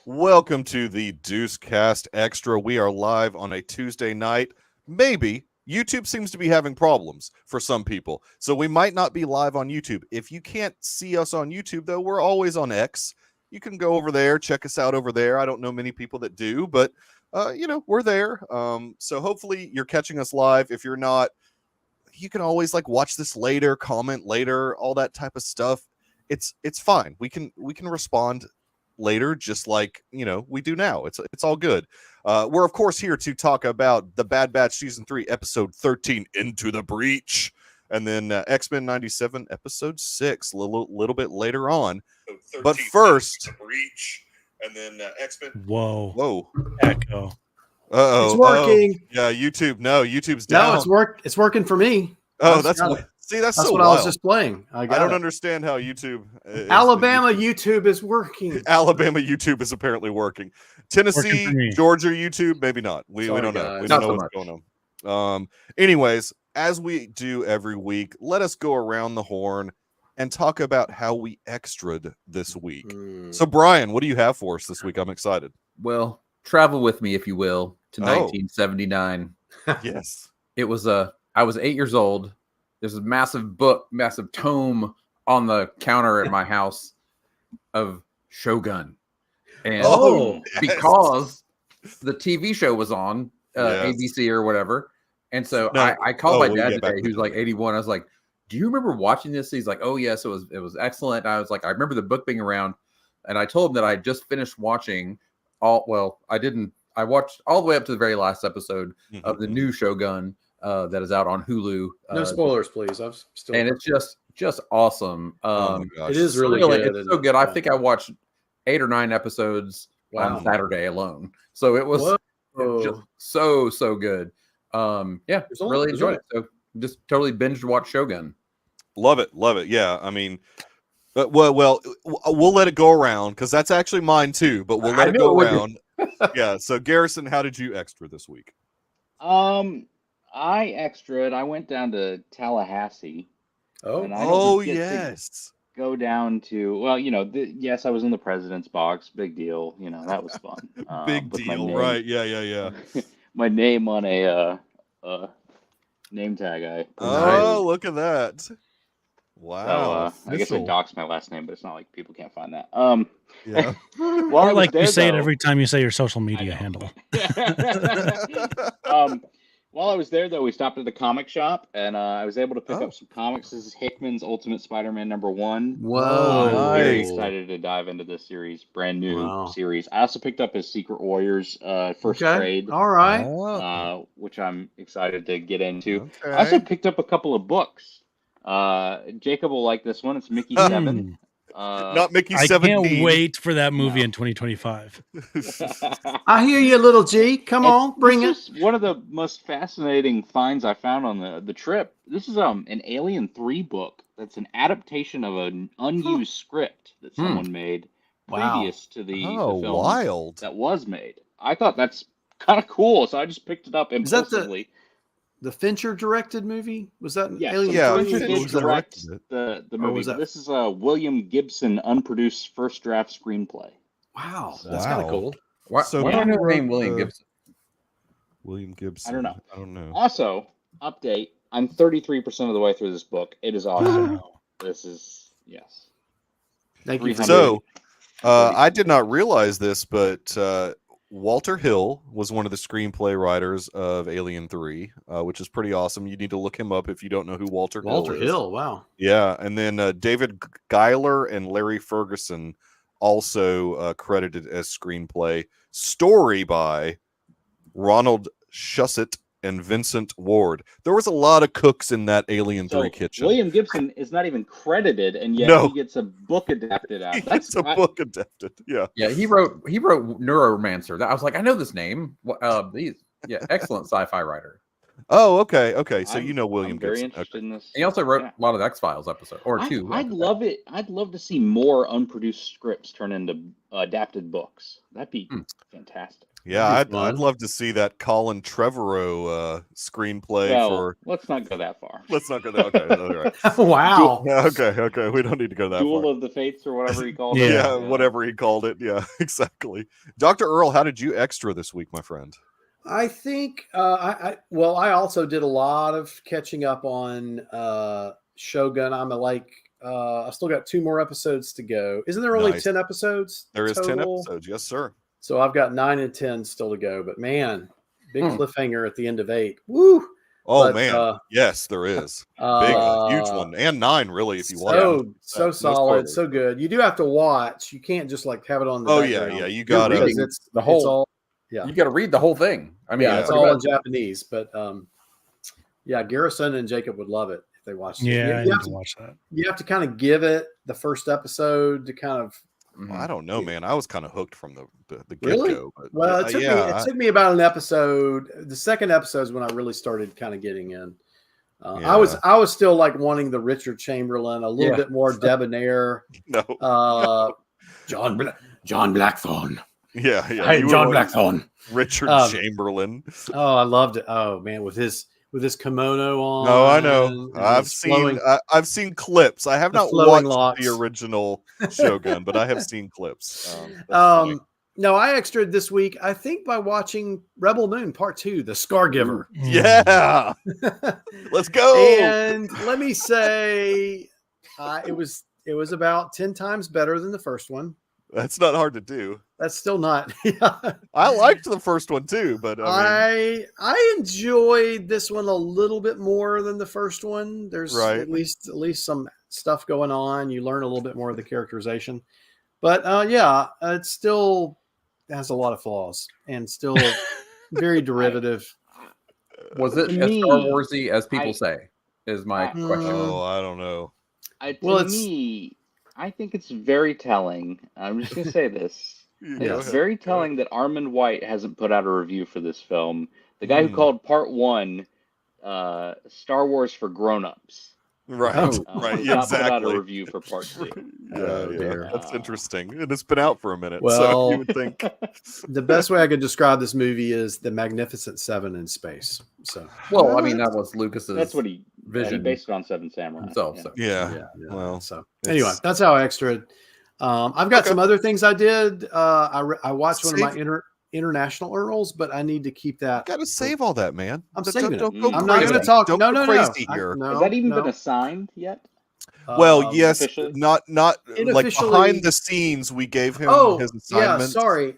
Welcome to the Deucecast Extra. We are live on a Tuesday night. Maybe. YouTube seems to be having problems for some people, so we might not be live on YouTube. If you can't see us on YouTube, though, we're always on X. You can go over there, check us out over there. I don't know many people that do, but, we're there. So hopefully you're catching us live. If you're not, you can always watch this later, comment later, all that type of stuff. It's fine. We can respond later, just like we do now. It's all good. We're of course here to talk about the Bad Batch season 3 episode 13, Into the Breach, and then X-Men 97 episode 6 a little bit later on. But first, Breach, and then X-Men. Whoa, echo. It's working. Yeah, YouTube's down. No, it's working for me. That's so what wild. I was just playing. I don't understand how YouTube. YouTube is working. Alabama YouTube is apparently working. Tennessee, Georgia YouTube, maybe not. We don't know. We don't know what's going on. Anyways, as we do every week, let us go around the horn and talk about how we extra'd this week. So, Brian, what do you have for us this week? I'm excited. Well, travel with me, if you will, to 1979. Yes. It was I was 8 years old. There's a massive tome on the counter at my house of Shogun. And because the TV show was on ABC or whatever. And so I called my dad today, who's like 81. I was like, do you remember watching this? He's like, oh, yes, it was excellent. And I was like, I remember the book being around. And I told him that I just finished watching I watched all the way up to the very last episode of the new Shogun that is out on Hulu. No spoilers, please. And it's just awesome. It is really good. It's so good. I think I watched 8 or 9 episodes on Saturday alone. So it was just so good. Really enjoyed it. So just totally binged watch Shogun. Love it. Yeah, I mean, we'll let it go around because that's actually mine too. But we'll let it go around. Yeah. So Garrison, how did you extra this week? I extra'd. I went down to Tallahassee. Yes. Go down to yes, I was in the president's box. Big deal. That was fun. Big deal, right? Yeah. My name on a name tag. Look at that! Wow. So, I guess I doxed my last name, but it's not like people can't find that. Yeah. Well, you say it every time you say your social media handle. While I was there, though, we stopped at the comic shop, and I was able to pick up some comics. This is Hickman's Ultimate Spider-Man #1. Whoa! I'm very excited to dive into this series, brand new series. I also picked up his Secret Warriors first trade. All right. Which I'm excited to get into. Okay. I also picked up a couple of books. Jacob will like this one. It's Mickey 7. Not Mickey 17. I can't wait for that movie in 2025. I hear you, little G. Come on, bring it. One of the most fascinating finds I found on the trip. This is an Alien 3 book that's an adaptation of an unused script that someone made previous to the film that was made. I thought that's kind of cool, so I just picked it up impulsively. Is that the Fincher directed movie? Was that Alien? Yeah, Fincher did direct the movie. This is a William Gibson unproduced first draft screenplay. Wow, that's kind of cool. Why do I know the name William Gibson? William Gibson. I don't know. Also, update. I'm 33% of the way through this book. It is awesome. This is Thank you. So, I did not realize this, but Walter Hill was one of the screenplay writers of Alien 3, which is pretty awesome. You need to look him up if you don't know who Walter Hill is. Wow. Yeah, and then David Giler and Larry Ferguson also credited as screenplay. Story by Ronald Shusett and Vincent Ward. There was a lot of cooks in that Alien 3 kitchen. William Gibson is not even credited, and yet he gets a book adapted out. Book adapted. Yeah. Yeah, he wrote Neuromancer. I was like, I know this name. Excellent sci-fi writer. Oh, okay. So William I'm very Gibson. interested in this. He also wrote a lot of X-Files episodes, or 2. I'd love it. I'd love to see more unproduced scripts turn into adapted books. That'd be fantastic. Yeah, I'd love to see that Colin Trevorrow screenplay for. Let's not go that far. Let's not go there. Okay, all right. Wow. Okay. We don't need to go that Duel far. of the Fates or whatever he called it. Yeah, whatever he called it. Yeah, exactly. Dr. Earl, how did you extra this week, my friend? I think I also did a lot of catching up on Shogun. I still got 2 more episodes to go. Isn't there only 10 episodes? There is total? 10 episodes, yes, sir. So I've got 9 and 10 still to go. But man, big cliffhanger at the end of 8. Woo! Oh man, yes, there is. Big, huge one, and 9 really. If you watch, so solid, so good. You do have to watch. You can't just like have it on the. Oh background. yeah, you got to. It's the whole. It's all, you got to read the whole thing. I mean, it's all in Japanese, but Garrison and Jacob would love it if they watched it. Yeah, I need to watch that. You have to kind of give it the first episode to kind of. Well, I don't know, man. I was kind of hooked from the really? get-go. But well, it took me about an episode. The second episode is when I really started kind of getting in. I was still like wanting the Richard Chamberlain, a little bit more debonair. No, John Blackthorne. Yeah. Hey, John Blackthorne. Richard Chamberlain. Oh, I loved it. Oh man, with his kimono on. Oh, I know. I've seen clips. I have not watched the original Shogun, but I have seen clips. No, I extraed this week, I think, by watching Rebel Moon Part 2, The Scargiver. Yeah. Let's go. And let me say, it was about 10 times better than the first one. That's not hard to do. That's still not. I liked the first one too, but I enjoyed this one a little bit more than the first one. There's at least some stuff going on. You learn a little bit more of the characterization, but it still has a lot of flaws and still very derivative. Was it as Star Warsy as people say? Is my question. Oh, I don't know. To me, I think it's very telling. I'm just going to say this. It's very telling that Armand White hasn't put out a review for this film. The guy who called Part 1 Star Wars for Grown-Ups. Right, exactly. Put out a review for Part 2. That's interesting. And it's been out for a minute, well, so you would think. The best way I could describe this movie is the Magnificent Seven in space. So, well, I mean, that was Lucas's. That's what he vision. He based it on Seven Samurai himself. Yeah. So. Yeah. Well, so anyway, that's how I extra. I've got some other things I did. I watched one of my international Earls, but I need to keep that. Got to save all that, man. I'm saving it. I'm not going to talk. Don't go crazy here. Has that even been assigned yet? Well, yes, officially? not like behind the scenes. We gave him his assignment. Yeah, sorry.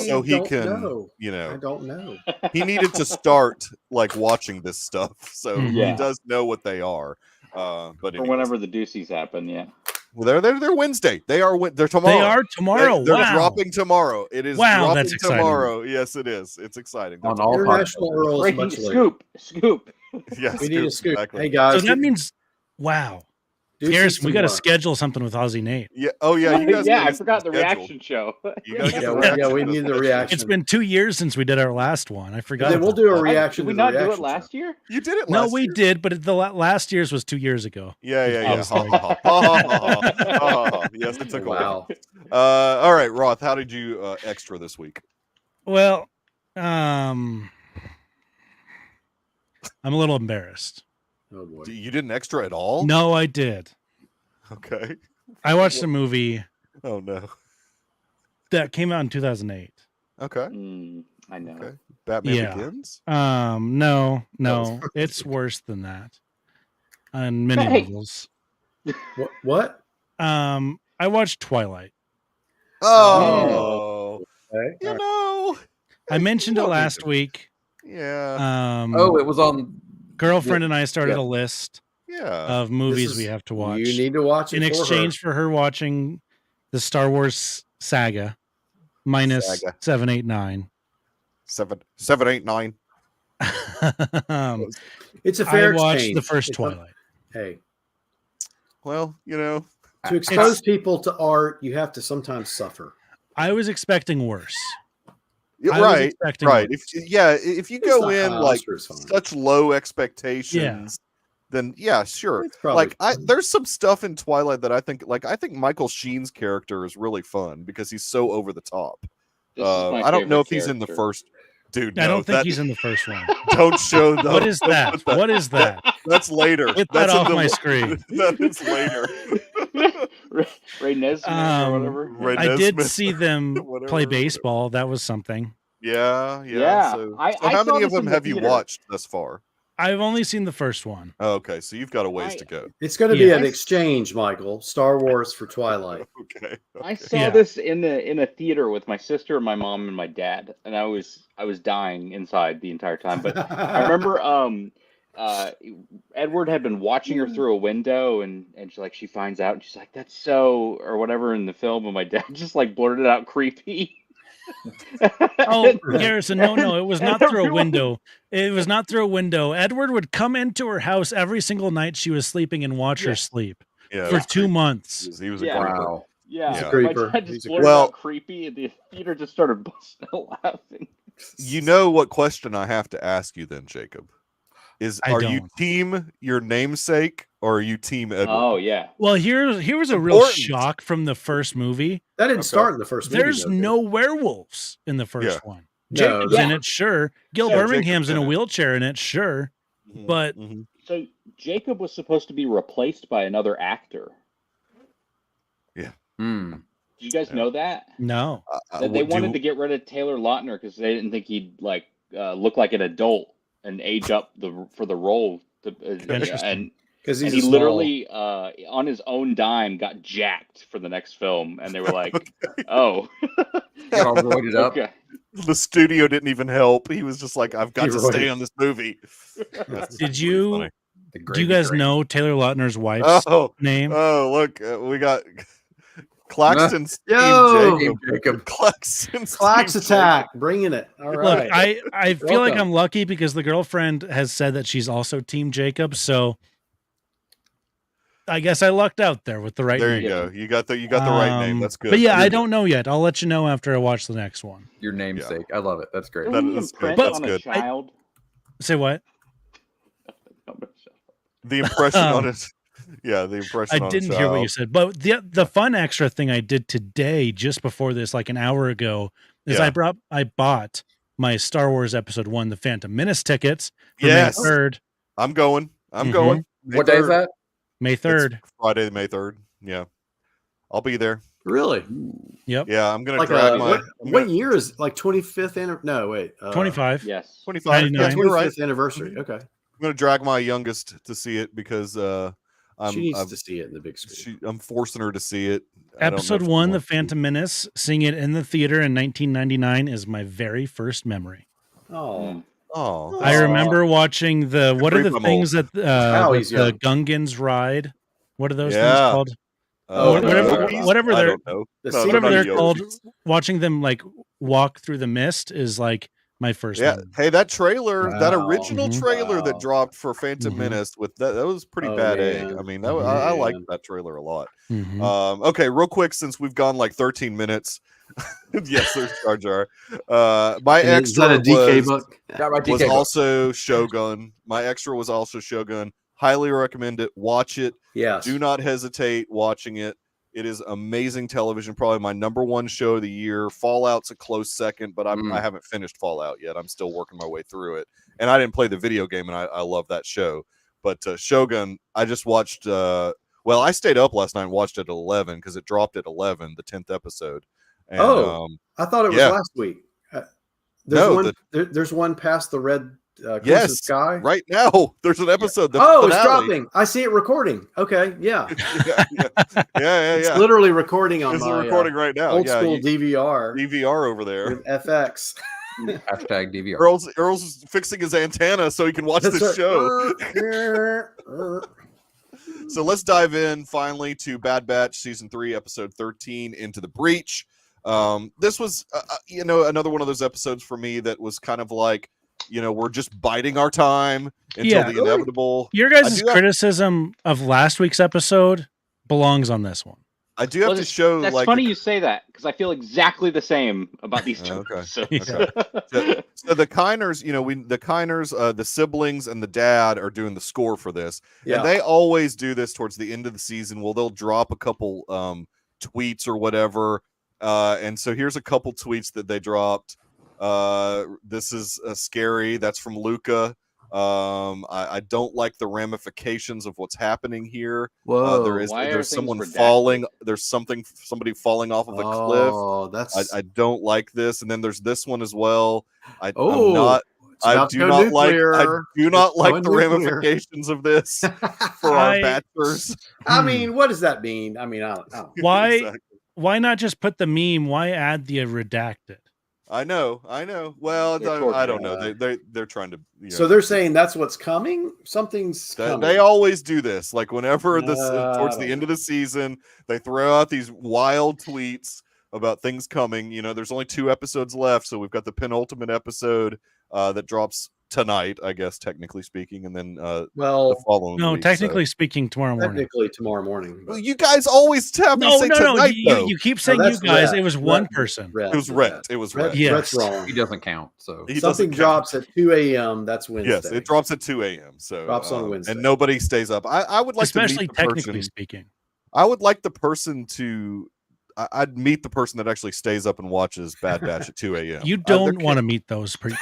So he can, I don't know. He needed to start like watching this stuff, so he does know what they are. But or whenever the Deuceys happen, Well, they're Wednesday. They're tomorrow. They are tomorrow. They're dropping tomorrow. It is dropping that's exciting. Tomorrow. Yes, it is. It's exciting. On all international Earls. Scoop. Yes, we need a scoop. Exactly. Hey guys. So that means, wow. Garrison, we got to schedule something with Aussie Nate. Yeah. Oh yeah. You guys I forgot the reaction show. We need the reaction. It's been 2 years since we did our last one. I forgot. Then we'll do a reaction. Did we not do it last year? You did it last year. No, we did, but the last year's was 2 years ago. Yeah. Yes, it took a while. All right, Roth, how did you extra this week? Well, I'm a little embarrassed. Oh boy. You didn't extra at all? No, I did. Okay. I watched a movie. Oh no. That came out in 2008. Okay. I know. Okay. Batman Begins? No. It's worse than that. On many levels. What? I watched Twilight. Oh. Okay. I mentioned it last week. Yeah. It was on. Girlfriend and I started a list of movies we have to watch. You need to watch it in exchange for her watching the Star Wars saga minus 7, 8, 9. 7, 8, 9. It's a fair exchange. I watched the first Twilight. Hey. Well, to expose people to art, you have to sometimes suffer. I was expecting worse. Right. If you go in like such low expectations, then sure. Like there's some stuff in Twilight that I think Michael Sheen's character is really fun because he's so over the top. I don't know if he's in the first. Dude, no, I don't think he's in the first one. Don't show that. What is that? What is that? That's later. Get That's that off my screen. That is later. Ray Nesmith or whatever. I did see them play baseball. That was something. Yeah. So how many of them have you watched thus far? I've only seen the first one. Oh, okay, so you've got a ways to go. It's going to be an exchange, Michael. Star Wars for Twilight. Okay. I saw this in a theater with my sister, my mom, and my dad, and I was dying inside the entire time. But I remember Edward had been watching her through a window, and she finds out, and she's like, "That's so," or whatever in the film, and my dad just like blurted out, "Creepy." Oh, Garrison, no, it was not through a window. It was not through a window. Edward would come into her house every single night she was sleeping and watch her sleep for 2 months. He was a creeper. Yeah, he's a creeper. My dad just blurted out creepy, and the theater just started busting out laughing. You know what question I have to ask you then, Jacob? Are you team your namesake or are you team Edward? Oh yeah. Well, here was a real shock from the first movie. That didn't start in the first movie. There's no werewolves in the first one. No, Jacob's in it, sure. Gil Birmingham's in a wheelchair in it, sure. But so Jacob was supposed to be replaced by another actor. Yeah. Did you guys know that? No. That they wanted to get rid of Taylor Lautner because they didn't think he'd look like an adult and age up for the role. And he literally on his own dime got jacked for the next film, and they were like, "Oh, got all roided up." Okay. The studio didn't even help. He was just like, "I've got to stay on this movie." Did you? Do you guys know Taylor Lautner's wife's name? Oh, look, we got Claxton's Jacob. Claxton's Clax attack, bringing it. All right. Look, I feel like I'm lucky because the girlfriend has said that she's also Team Jacob, so I guess I lucked out there with the right name. There you go. You got the right name. That's good. But yeah, I don't know yet. I'll let you know after I watch the next one. Your namesake. I love it. That's great. That's good. That's good. Say what? The impression on it. Yeah, the impression. I didn't hear what you said, but the fun extra thing I did today, just before this, like an hour ago, is I bought my Star Wars Episode 1, The Phantom Menace tickets for May 3rd. I'm going. Going. What day is that? May 3rd. It's Friday, May 3rd. Yeah, I'll be there. Really? Yep. Yeah, I'm gonna drag my. What year is like 25th? No, wait. 25. Yes. 25. Yeah, 25th anniversary. Okay. I'm gonna drag my youngest to see it because she needs to see it in the big screen. I'm forcing her to see it. Episode 1, The Phantom Menace, seeing it in the theater in 1999 is my very first memory. Oh. I remember watching what are the things that the Gungans ride? What are those things called? Whatever they're called. Watching them like walk through the mist is like my first memory. Hey, that trailer, that original trailer that dropped for Phantom Menace with that was pretty bad egg. I mean, I liked that trailer a lot. Okay, real quick, since we've gone like 13 minutes. Yes, there's Jar Jar. My extra a DK book? Was also Shogun. My extra was also Shogun. Highly recommend it. Watch it. Yes. Do not hesitate watching it. It is amazing television. Probably my #1 show of the year. Fallout's a close second, but I haven't finished Fallout yet. I'm still working my way through it. And I didn't play the video game, and I love that show. But Shogun, I just watched. I stayed up last night and watched it at 11 because it dropped at 11, the 10th episode. And, I thought it was last week. There's one past the red sky right now. There's an episode. It's dropping. I see it recording. Okay, yeah. It's literally recording on my recording right now. Old school DVR over there with FX. Hashtag DVR. Earl's fixing his antenna so he can watch the show. So let's dive in finally to Bad Batch season 3, episode 13, Into the Breach. This was, another one of those episodes for me that was kind of like, we're just biding our time until the inevitable. Your guys' criticism of last week's episode belongs on this one. I do have to show. That's funny you say that because I feel exactly the same about these two. Okay. So the Kiners, the Kiners, the siblings and the dad are doing the score for this, and they always do this towards the end of the season. They'll drop a couple tweets or whatever And so here's a couple tweets that they dropped. This is scary. That's from Luca. I don't like the ramifications of what's happening here. Whoa! There's someone falling. There's somebody falling off of a cliff. I don't like this. And then there's this one as well. I do not like the ramifications of this for our bachelors. I mean, what does that mean? I mean, I don't. Why? Exactly. Why not just put the meme? Why add the redacted? I know. Well, I don't know. They're trying to. So they're saying that's what's coming. Something's coming. They always do this. Like whenever towards the end of the season, they throw out these wild tweets about things coming. There's only 2 episodes left, so we've got the penultimate episode that drops tonight, I guess, technically speaking, and then the following. No, week, technically speaking, tomorrow morning. Technically tomorrow morning. Well, you guys always tell me say tonight. You keep saying you guys. It was one person. It was Rhett. It was Rhett. Yes. Wrong. He doesn't count. So something drops at 2 a.m. That's Wednesday. Yes, it drops at 2 a.m. So drops on Wednesday, and nobody stays up. I would like, especially to meet the technically person. speaking. I would like the person to. I'd meet the person that actually stays up and watches Bad Batch at 2 a.m. You don't want to meet those people.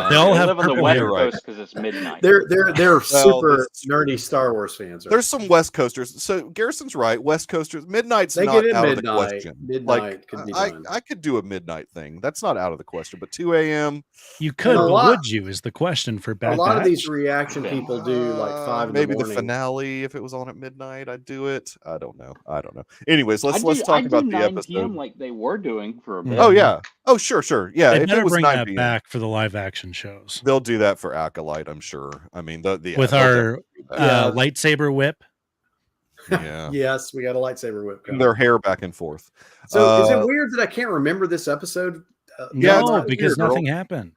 They all have live on the West Coast because it's midnight. They're super nerdy Star Wars fans. There's some West Coasters. So Garrison's right. West Coasters. Midnight's not out of the question. Midnight could be done. I could do a midnight thing. That's not out of the question. But 2 a.m. You could, but would you? Is the question for Bad Batch. A lot of these reaction people do like 5 in maybe the morning. The finale, if it was on at midnight, I'd do it. I don't know. Anyways, let's talk about the episode. PM like they were doing for a bit. Oh yeah. Oh sure. Yeah. They if better it was bring 9 that PM, back for the live action shows. They'll do that for Acolyte, I'm sure. I mean, with our lightsaber whip. Yeah. Yes, we got a lightsaber whip. Their hair back and forth. So is it weird that I can't remember this episode? No, because nothing happened.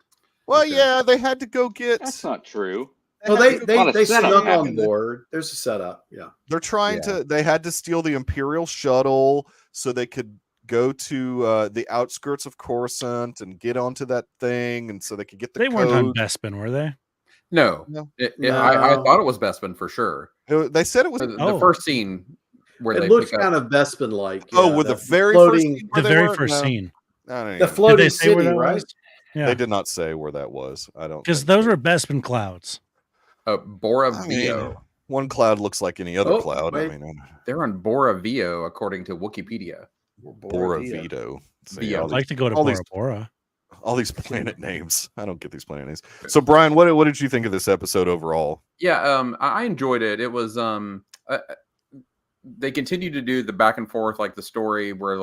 Well, yeah, they had to go get. That's not true. Well, they set up on board. There's a setup. Yeah, they're trying to. They had to steal the Imperial shuttle so they could go to the outskirts of Coruscant and get onto that thing, and so they could get the. They weren't on Bespin, were they? No. I thought it was Bespin for sure. They said it was the first scene where it looked kind of Bespin like. Oh, with the very first scene. The very first scene. The floating city, right? Yeah. They did not say where that was. I don't, because those were Bespin clouds. Bora Vio. One cloud looks like any other cloud. Wait. I mean, they're on Bora Vio according to Wikipedia. Bora Vito. I'd like to go to Bora Bora. All these planet names. I don't get these planet names. So, Brian, what did you think of this episode overall? Yeah, I enjoyed it. It was they continue to do the back and forth, like the story where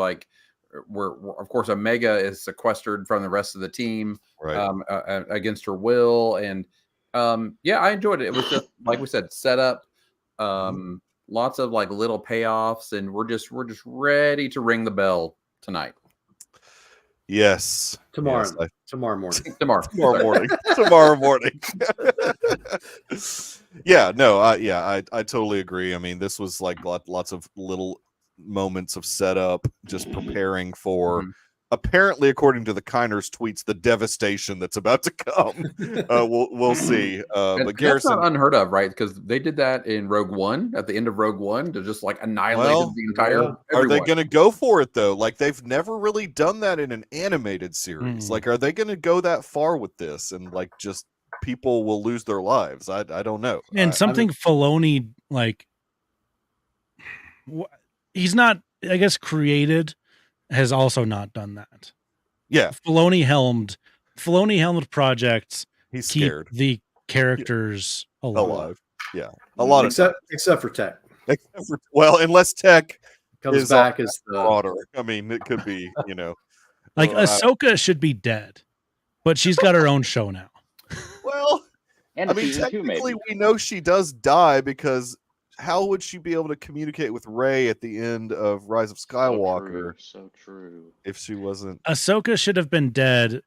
where of course Omega is sequestered from the rest of the team, right. Against her will, and I enjoyed it. It was just like we said, set up, lots of like little payoffs, and we're just ready to ring the bell tonight. Yes. Tomorrow morning. Tomorrow morning. Tomorrow morning. Yeah, no, I totally agree. I mean, this was like lots of little moments of setup, just preparing for apparently, according to the Kiners tweets, the devastation that's about to come. We'll see. But Garrison, that's not unheard of, right? Because they did that in Rogue One at the end of Rogue One to just like annihilate the entire. Yeah. Are they going to go for it though? Like they've never really done that in an animated series. Like, are they going to go that far with this and like just people will lose their lives? I don't know. And Filoni, like, he's not, I guess, created. Has also not done that. Yeah, Filoni helmed projects. He's keep scared the characters alive. Yeah, a lot except for Tech. Unless Tech comes back as the broader. I mean, it could be, like Ahsoka should be dead, but she's got her own show now. Well, and I mean, technically, we know she does die because. How would she be able to communicate with Rey at the end of Rise of Skywalker? So true. If she wasn't, Ahsoka should have been dead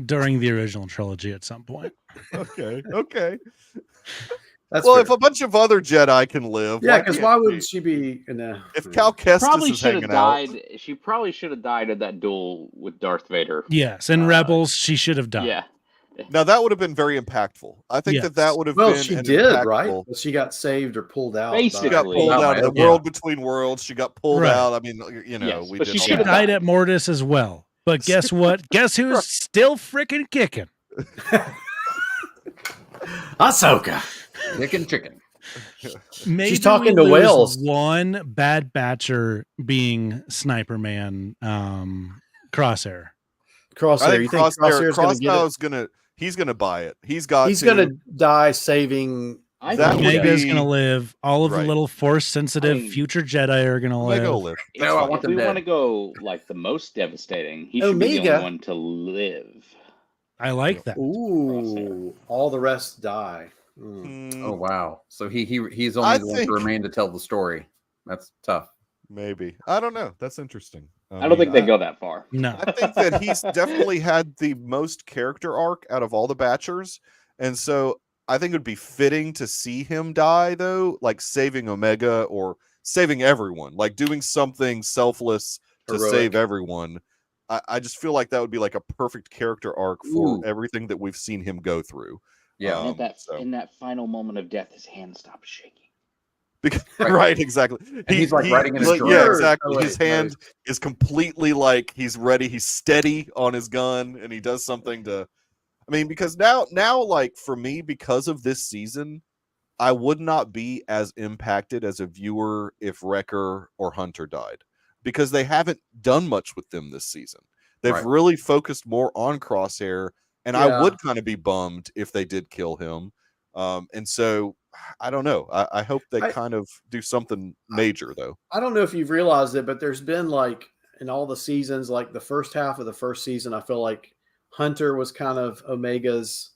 during the original trilogy at some point. Okay. That's if a bunch of other Jedi can live, yeah, because why wouldn't she be in a? If Cal Kestis is hanging out, she probably should have died at that duel with Darth Vader. Yes, in Rebels, she should have died. Yeah. Now that would have been very impactful. I think that would have been. Well, she did, right? But she got saved or pulled out. Basically, she got pulled out of the world between worlds. She got pulled out. I mean, we did. She died at Mortis as well. But guess what? Guess who's still freaking kicking? Ahsoka. Chicken. Maybe she's talking to whales. One bad batcher being Sniper Man, Crosshair. Crosshair. You think Crosshair's gonna? He's gonna buy it. He's gonna die saving. Omega's gonna live. All of the little Force-sensitive future Jedi are gonna live. If we want to go like the most devastating, he should be the only one to live. I like that. Ooh, all the rest die. Oh wow! So he's only the one to remain to tell the story. That's tough. Maybe, I don't know. That's interesting. I don't think they go that far. No, I think that he's definitely had the most character arc out of all the Batchers, and so I think it would be fitting to see him die, though, like saving Omega or saving everyone, like doing something selfless to save everyone. I just feel like that would be like a perfect character arc for everything that we've seen him go through. Yeah, in that final moment of death, his hand stops shaking. Because, right, exactly. He's like writing in his journal. Yeah, exactly. His hand is completely like he's ready. He's steady on his gun, and he does something to. I mean, because now, like for me, because of this season, I would not be as impacted as a viewer if Wrecker or Hunter died, because they haven't done much with them this season. They've really focused more on Crosshair. And I would kind of be bummed if they did kill him. And so, I don't know. I hope they kind of do something major, though. I don't know if you've realized it, but there's been like in all the seasons, like the first half of the first season, I feel like Hunter was kind of Omega's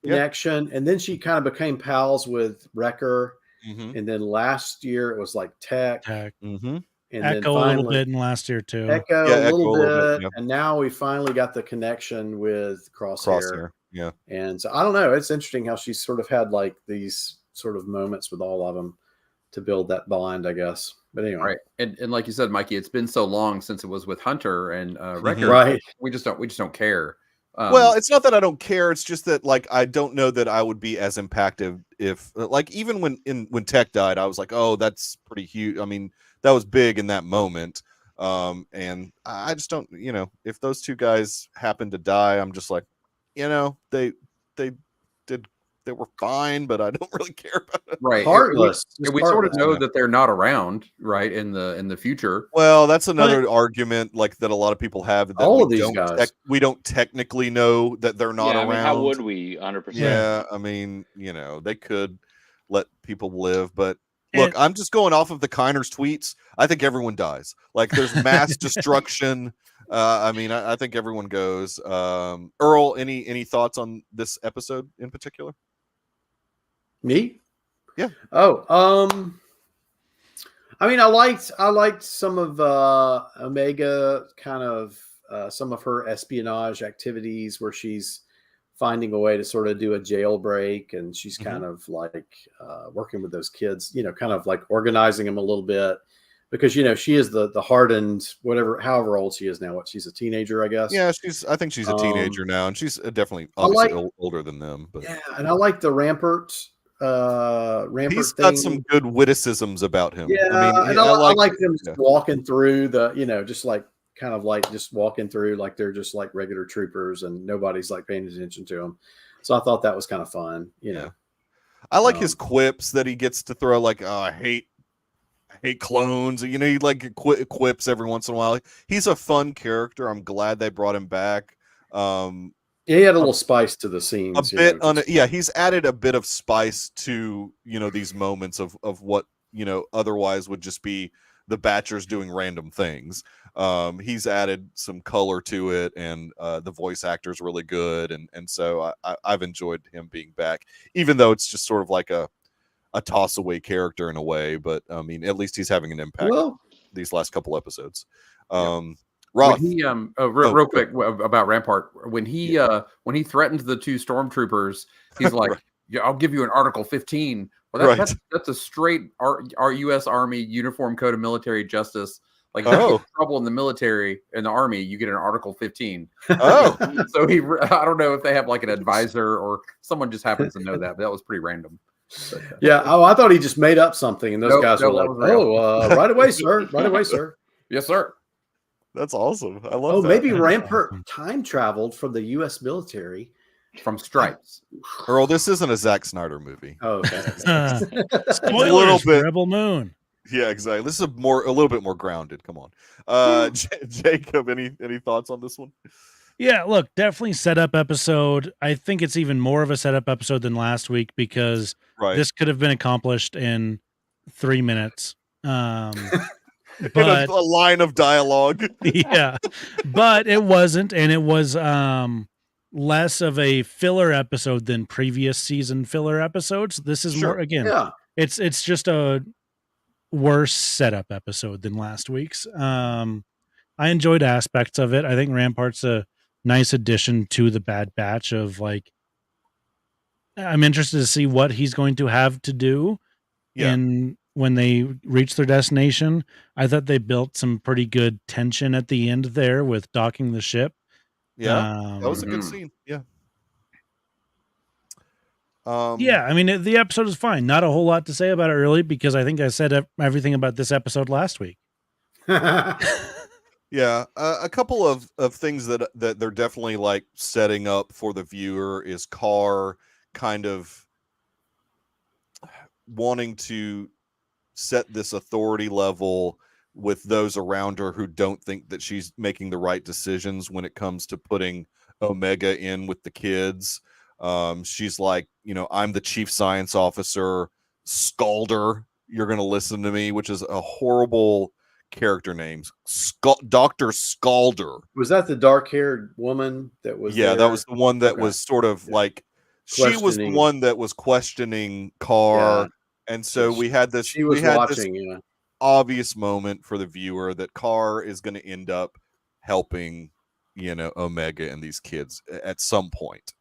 connection. And then she kind of became pals with Wrecker. Mm-hmm. And then last year it was like Tech. Mm-hmm. And Echo a little bit in last year too. Echo a little bit, and now we finally got the connection with Crosshair. Yeah, and so I don't know. It's interesting how she's sort of had like these sort of moments with all of them to build that bond, I guess. But anyway, and like you said, Mikey, it's been so long since it was with Hunter and Wrecker. Right? We just don't care. Well, it's not that I don't care. It's just that like I don't know that I would be as impacted if like even when Tech died, I was like, oh, that's pretty huge. I mean, that was big in that moment. And I just don't, if those two guys happen to die, I'm just like, they were fine, but I don't really care about it. Right. Heartless. We sort of know that they're not around, right, in the future. Well, that's another argument like that a lot of people have. That all of these guys. We don't technically know that they're not around. I mean, how would we 100%? Yeah, I mean, they could let people live, but look, I'm just going off of the Kiner's tweets. I think everyone dies. Like there's mass destruction. I mean, I think everyone goes. Earl, any thoughts on this episode in particular? Me? Yeah. Oh, I mean, I liked some of Omega, kind of some of her espionage activities where she's finding a way to sort of do a jailbreak, and she's kind of like working with those kids, kind of like organizing them a little bit, because she is the hardened however old she is now. She's a teenager, I guess. Yeah, I think she's a teenager now, and she's definitely obviously older than them. But yeah, and I like the Rampart. He's got some good witticisms about him. Yeah, I like them just walking through just like kind of like just walking through like they're just like regular troopers and nobody's like paying attention to them. So I thought that was kind of fun. I like his quips that he gets to throw, like, oh, I hate clones. He like quips every once in a while. He's a fun character. I'm glad they brought him back. He had a little spice to the scenes. He's added a bit of spice to, these moments of what, otherwise would just be the Batchers doing random things. He's added some color to it, and the voice actor's really good. And so I've enjoyed him being back, even though it's just sort of like a toss away character in a way. But I mean, at least he's having an impact these last couple episodes. Roth. Real quick about Rampart. When he threatened the two stormtroopers, he's like, "Yeah, I'll give you an Article 15." Well, that's a straight our U.S. Army Uniform Code of Military Justice. Like, if you get in trouble in the military, in the army, you get an Article 15. Oh. So I don't know if they have like an advisor or someone just happens to know that, but that was pretty random. But, yeah. Oh, I thought he just made up something, and those guys were like, right away, sir. Right away, sir. Yes, sir. That's awesome. I love that. Maybe Rampart time traveled from the U.S. military. From Stripes. Earl, this isn't a Zack Snyder movie. Oh, okay. Spoilers, a little bit. Rebel Moon. Yeah, exactly. This is a little bit more grounded. Come on. Jacob, any thoughts on this one? Yeah, look, definitely setup episode. I think it's even more of a setup episode than last week because this could have been accomplished in 3 minutes. But a line of dialogue. Yeah, but it wasn't, and it was less of a filler episode than previous season filler episodes. This is more, again, it's just a worse setup episode than last week's. I enjoyed aspects of it. I think Rampart's a nice addition to the Bad Batch of, like, I'm interested to see what he's going to have to do when they reach their destination. I thought they built some pretty good tension at the end there with docking the ship. Yeah, that was a good scene. Yeah. Yeah, I mean, the episode is fine. Not a whole lot to say about it really, because I think I said everything about this episode last week. Yeah, a couple of things that they're definitely like setting up for the viewer is Carr kind of wanting to set this authority level with those around her who don't think that she's making the right decisions when it comes to putting Omega in with the kids. She's like, I'm the chief science officer, Scalder. You're going to listen to me, which is a horrible character name. Dr. Scalder. Was that the dark-haired woman that was that was the one that was sort of like, she was the one that was questioning Carr. And so we had this obvious moment for the viewer that Carr is going to end up helping, Omega and these kids at some point.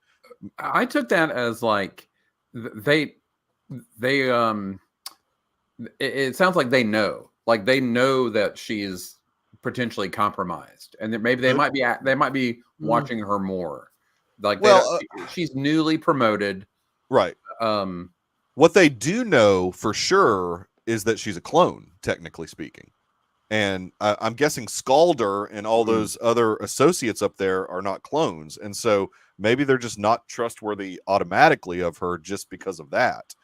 I took that as like it sounds like they know that she's potentially compromised, and that maybe they might be watching her more. Like, she's newly promoted, right? What they do know for sure is that she's a clone, technically speaking. And I'm guessing Scalder and all those other associates up there are not clones. And so maybe they're just not trustworthy automatically of her just because of that.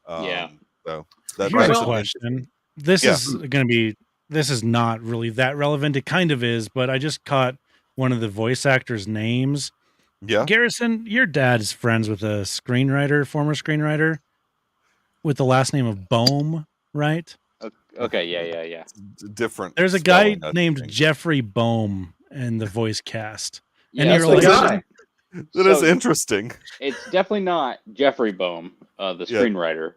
So that's here's a question. This is not really that relevant. It kind of is, but I just caught one of the voice actors' names. Yeah. Garrison, your dad is friends with a former screenwriter, with the last name of Bohm, right? Okay, yeah. Different. There's a guy named Jeffrey Bohm in the voice cast. And you're like, that is interesting. It's definitely not Jeffrey Bohm, the screenwriter.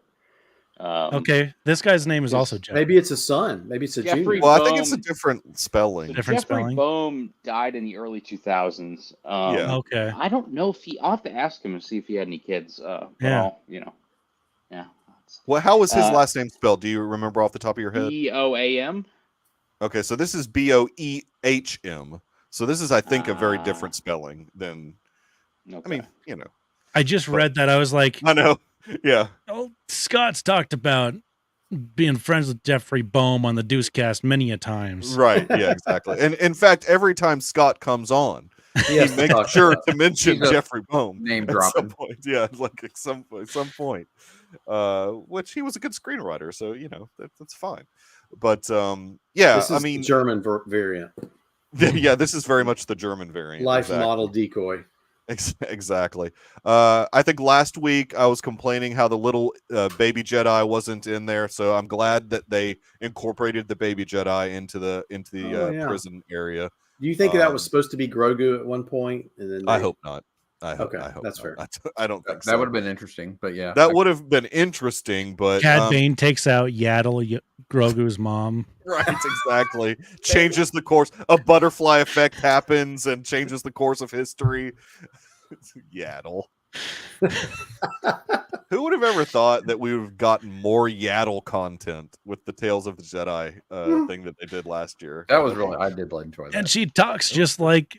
Okay, this guy's name is also Jeffrey. Maybe it's a son. Maybe it's a junior. Well, I think it's a different spelling. Jeffrey Bohm died in the early 2000s. Okay. I don't know if I'll have to ask him and see if he had any kids. Yeah. Well, how was his last name spelled? Do you remember off the top of your head? Boam. Okay, so this is Boehm. So this is, I think, a very different spelling than. Okay. I mean, I just read that. I was like, I know. Yeah. Oh, Scott's talked about being friends with Jeffrey Bohm on the Deucecast many a times. Right. Yeah, exactly. And in fact, every time Scott comes on, he makes sure to mention Jeffrey Bohm. Name dropping. At some point. Yeah, like at some point. Which he was a good screenwriter, so that's fine. But this is the German variant. Yeah, this is very much the German variant. Life model decoy. Exactly. I think last week I was complaining how the little baby Jedi wasn't in there, so I'm glad that they incorporated the baby Jedi into the prison area. Do you think that was supposed to be Grogu at one point? And then I hope not. I hope that's fair. I don't think so. That would have been interesting, but yeah. That would have been interesting, but Cad Bane takes out Yaddle, Grogu's mom. Right, exactly. Changes the course. A butterfly effect happens and changes the course of history. Yaddle. Who would have ever thought that we would have gotten more Yaddle content with the Tales of the Jedi thing that they did last year? That was really, I did enjoy that. And she talks just like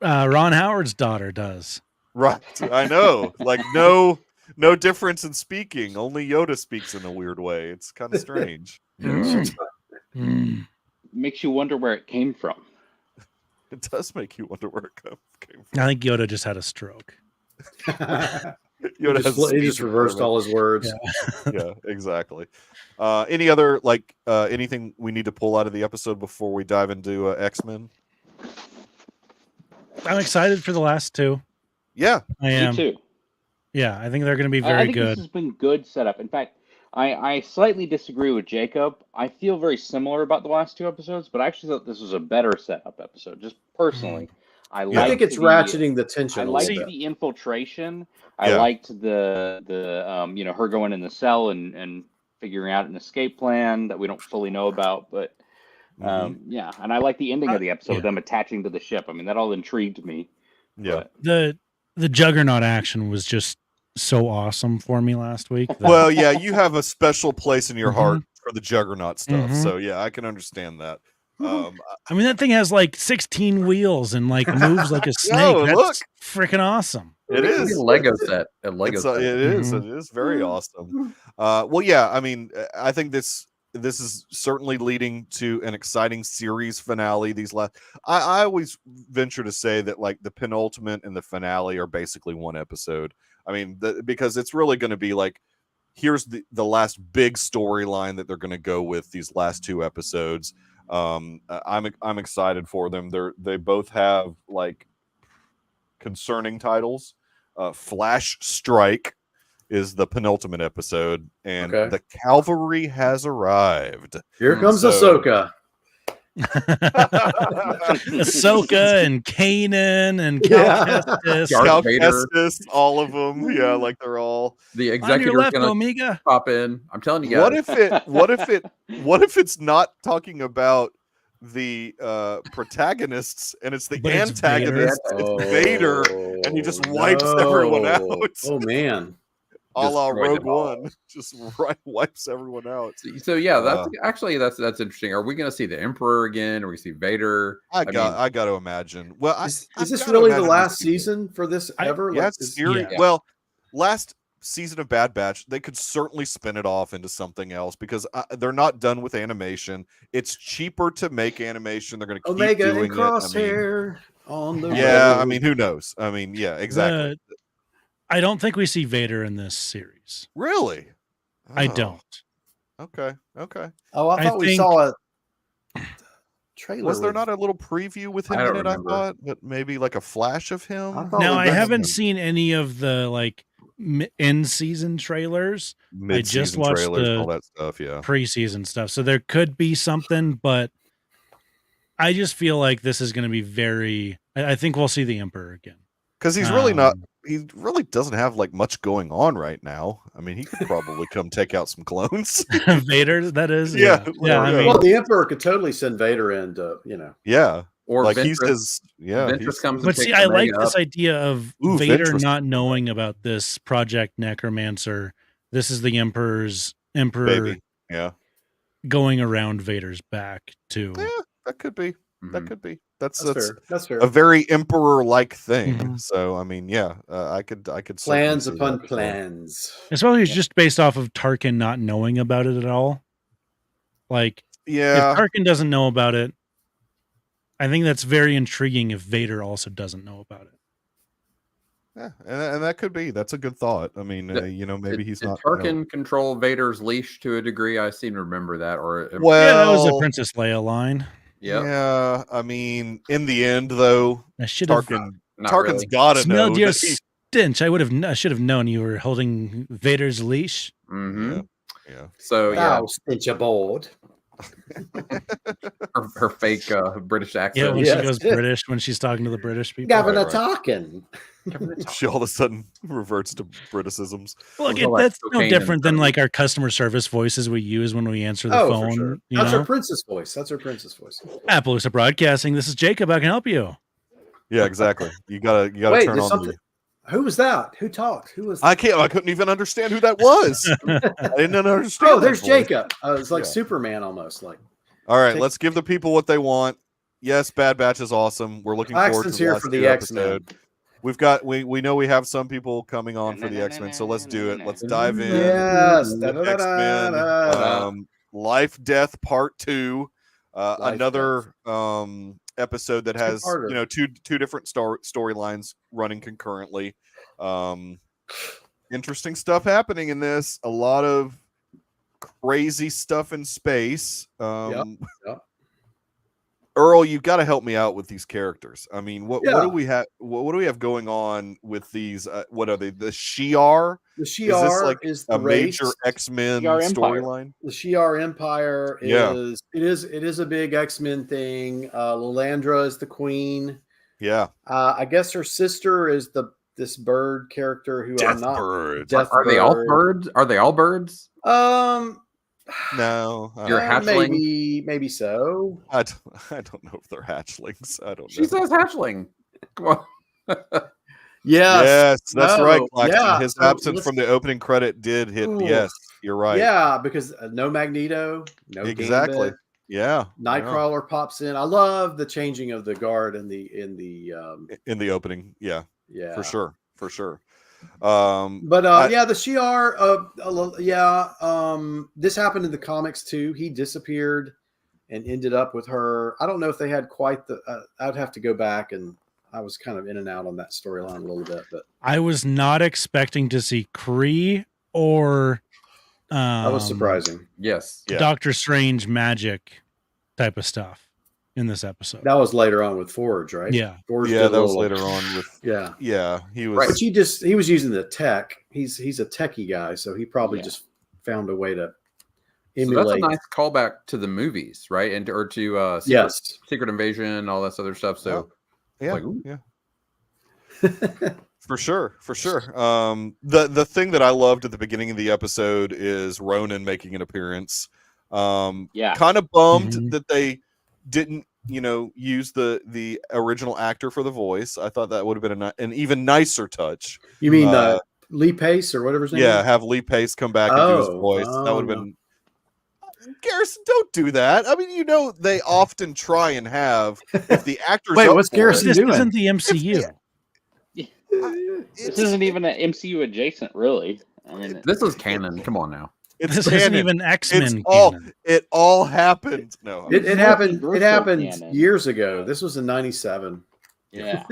Ron Howard's daughter does. Right. I know. Like no difference in speaking. Only Yoda speaks in a weird way. It's kind of strange. Makes you wonder where it came from. It does make you wonder where it came from. I think Yoda just had a stroke. He just reversed all his words. Yeah, exactly. Any other anything we need to pull out of the episode before we dive into X-Men? I'm excited for the last two. Yeah, I am. Me too. Yeah, I think they're going to be very I think good. This has been good setup. In fact, I slightly disagree with Jacob. I feel very similar about the last two episodes, but I actually thought this was a better setup episode. Just personally, I think it's ratcheting the tension. I liked the infiltration. I liked the her going in the cell and figuring out an escape plan that we don't fully know about, but and I like the ending of the episode, them attaching to the ship. I mean, that all intrigued me. Yeah, but the Juggernaut action was just so awesome for me last week. Well, yeah, you have a special place in your heart for the Juggernaut stuff, so yeah, I can understand that. I mean, that thing has like 16 wheels and like moves like a snake. That's freaking awesome. It is a Lego set. It is very awesome. Well, yeah, I mean, I think this is certainly leading to an exciting series finale. I always venture to say that like the penultimate and the finale are basically one episode. I mean, because it's really going to be like, here's the last big storyline that they're going to go with these last two episodes. I'm excited for them. They both have like concerning titles. Flash Strike is the penultimate episode, and the cavalry has arrived. Here comes Ahsoka. Ahsoka and Kanan and Cal Kestis, all of them. Yeah, like they're all the executive gonna pop in. I'm telling you guys. What if it's not talking about the protagonists and it's the antagonists? It's Vader, and he just wipes everyone out. Oh man. A la Rogue One, just wipes everyone out. So yeah, that's interesting. Are we going to see the Emperor again? Or we see Vader? I got to imagine. Well, is this really the last season for this ever? Well, last season of Bad Batch, they could certainly spin it off into something else because they're not done with animation. It's cheaper to make animation. They're going to keep Omega doing and Crosshair on the road. I mean, who knows? I mean, yeah, exactly. I don't think we see Vader in this series. Really? Oh. I don't. Okay. Oh, I thought we saw a trailer. Was there not a little preview with him in it? I thought, but maybe like a flash of him. I haven't seen any of the like end season trailers. I just watched all that stuff. Yeah, preseason stuff. So there could be something, but I just feel like this is going to be very. I think we'll see the Emperor again because he's really not. He really doesn't have like much going on right now. I mean, he could probably come take out some clones. Vader, that is. Yeah. I mean, well, the Emperor could totally send Vader in to, Yeah. Or like Ventress, Ventress comes. But see, I like this idea of Vader not knowing about this Project Necromancer. This is the Emperor Baby. Yeah. going around Vader's back too. Yeah, that could be. That could be. That's fair. That's fair. A very Emperor-like thing. So I mean, yeah, I could plans upon plans. Especially just based off of Tarkin not knowing about it at all. Like, if Tarkin doesn't know about it, I think that's very intriguing. If Vader also doesn't know about it. Yeah, and that could be. That's a good thought. I mean, maybe he's not. Tarkin control Vader's leash to a degree. I seem to remember that. That was a Princess Leia line. Yep. Yeah, I mean, in the end, though, Tarkin's really. got to know. Smelled your stench. I should have known you were holding Vader's leash. Mm-hmm. Yeah. So stench aboard. her fake British accent. Yeah, when she goes British, when she's talking to the British people. Governor talking. She all of a sudden reverts to Briticisms. Look, that's no different than like our customer service voices we use when we answer the phone. For sure. That's her princess voice. Appaloosa Broadcasting. This is Jacob. I can help you. Yeah, exactly. You gotta turn on Who was that? Who talked? Who was that? I couldn't even understand who that was. I didn't understand. Oh, there's Jacob. It's like Superman almost. Like, all right, let's give the people what they want. Yes, Bad Batch is awesome. We're looking forward to here for the X-Men. We've got we know we have some people coming on for the X-Men, so let's do it. Let's dive in. Yes, X-Men, Life Death Part 2. Another episode that has two different storylines running concurrently. Interesting stuff happening in this. A lot of crazy stuff in space. Yep. Earl, you've got to help me out with these characters. I mean, what do we have? What do we have going on with these? What are they? The Shi'ar. The Shi'ar is a major X-Men storyline. The Shi'ar Empire is it is a big X-Men thing. Lilandra is the queen. Yeah. I guess her sister is this bird character who I'm not. Are they all birds? Are they all birds? No, you're hatchling. Maybe so. I don't know if they're hatchlings. I don't know. She says hatchling. Come on. Yes, that's right. Yeah. His absence from the opening credit did hit. Ooh. Yes, you're right. Yeah, because no Magneto, no exactly. Gambit. Yeah, Nightcrawler pops in. I love the changing of the guard in the opening. Yeah, for sure. The Shi'ar, this happened in the comics too. He disappeared and ended up with her. I don't know if they had quite the. I'd have to go back, and I was kind of in and out on that storyline a little bit. But I was not expecting to see Kree or. That was surprising. Yes, Doctor Strange magic type of stuff in this episode. That was later on with Forge, right? Yeah. Forge that was later on with Yeah, he was right. But he was using the tech. He's a techie guy, so he probably just found a way to emulate. So that's a nice callback to the movies, right? And or to Secret Invasion, all that other stuff. So For sure. The thing that I loved at the beginning of the episode is Ronan making an appearance. Kind of bummed that they didn't use the original actor for the voice. I thought that would have been an even nicer touch. You mean Lee Pace or whatever his name is? Have Lee Pace come back and do his voice. That would have been Garrison, don't do that. I mean, they often try and have if the actors. Wait, what's Garrison doing? This isn't the MCU. This isn't even an MCU adjacent, really. I mean, this is canon. Come on now. This isn't even X-Men canon. It all happened. No, it happened. It happened years ago. This was in '97. Yeah.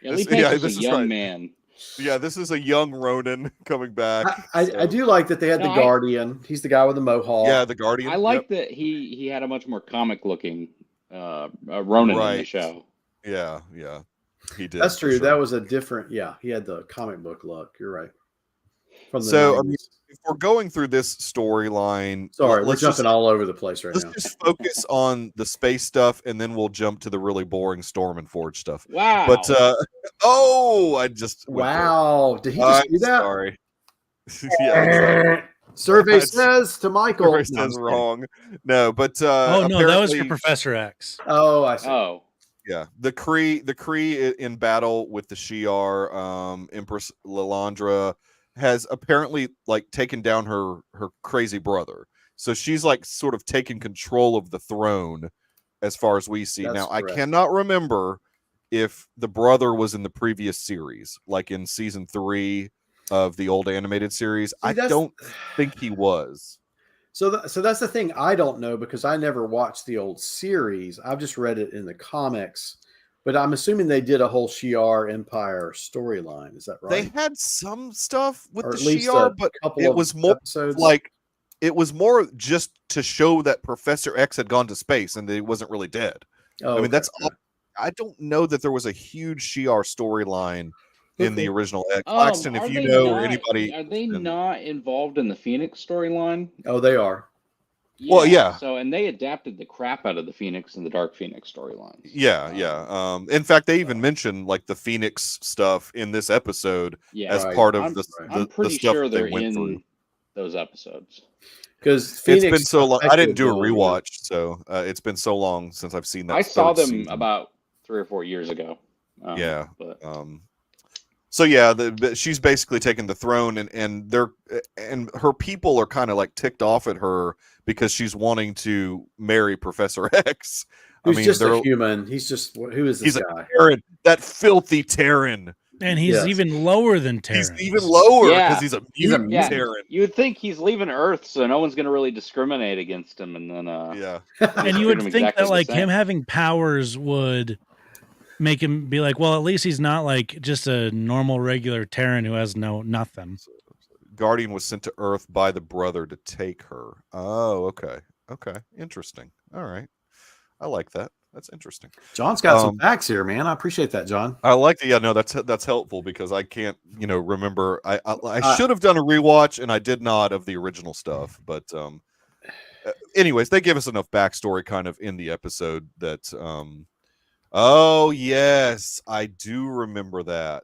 Lee Pace is a young man. Yeah, this is a young Ronan coming back. I do like that they had the Guardian. He's the guy with the mohawk. Yeah, the Guardian. I like that he had a much more comic looking Ronan in the show. Yeah, he did. That's true. Sure. That was a different. Yeah, he had the comic book look. You're right. So, I mean, if we're going through this storyline, we're jumping all over the place right now. Let's just focus on the space stuff, and then we'll jump to the really boring Storm and Forge stuff. Wow! But I just did he just do that? Sorry. Survey says to Michael. Survey says wrong. No, but no, that was for Professor X. Oh, I see. Oh. Yeah, the Kree in battle with the Shi'ar, Empress Lilandra has apparently taken down her crazy brother. So she's sort of taken control of the throne as far as we see. Now, correct. I cannot remember if the brother was in the previous series, like in season 3 of the old animated series. I don't think he was. So that's the thing. I don't know because I never watched the old series. I've just read it in the comics. But I'm assuming they did a whole Shi'ar Empire storyline. Is that right? They had some stuff with the Shi'ar, but it was more it was more just to show that Professor X had gone to space and that he wasn't really dead. Oh, I mean, that's all. I don't know that there was a huge Shi'ar storyline in the original X. Claxton, if you know, or anybody. Are they not involved in the Phoenix storyline? Oh, they are. Yeah, well, yeah. So, and they adapted the crap out of the Phoenix and the Dark Phoenix storylines. Yeah. In fact, they even mentioned the Phoenix stuff in this episode as part of I'm pretty sure they're in those episodes. Because it's been so long. I didn't do a rewatch, so it's been so long since I've seen that. I saw them about 3 or 4 years ago. So yeah, she's basically taken the throne, and her people are kind of like ticked off at her because she's wanting to marry Professor X. Who's just a human. He's just, who is this guy? Terran, that filthy Terran. And he's even lower than Terran. He's even lower because he's a mutant Terran. You would think he's leaving Earth, so no one's going to really discriminate against him. And then, and you would think that like him having powers would make him be like, well, at least he's not like just a normal regular Terran who has nothing. Guardian was sent to Earth by the brother to take her. Oh, okay, interesting. All right, I like that. That's interesting. John's got some facts here, man. I appreciate that, John. I like it. Yeah, no, that's helpful because I can't, remember. I should have done a rewatch and I did not of the original stuff. But anyways, they give us enough backstory kind of in the episode that. Oh yes, I do remember that.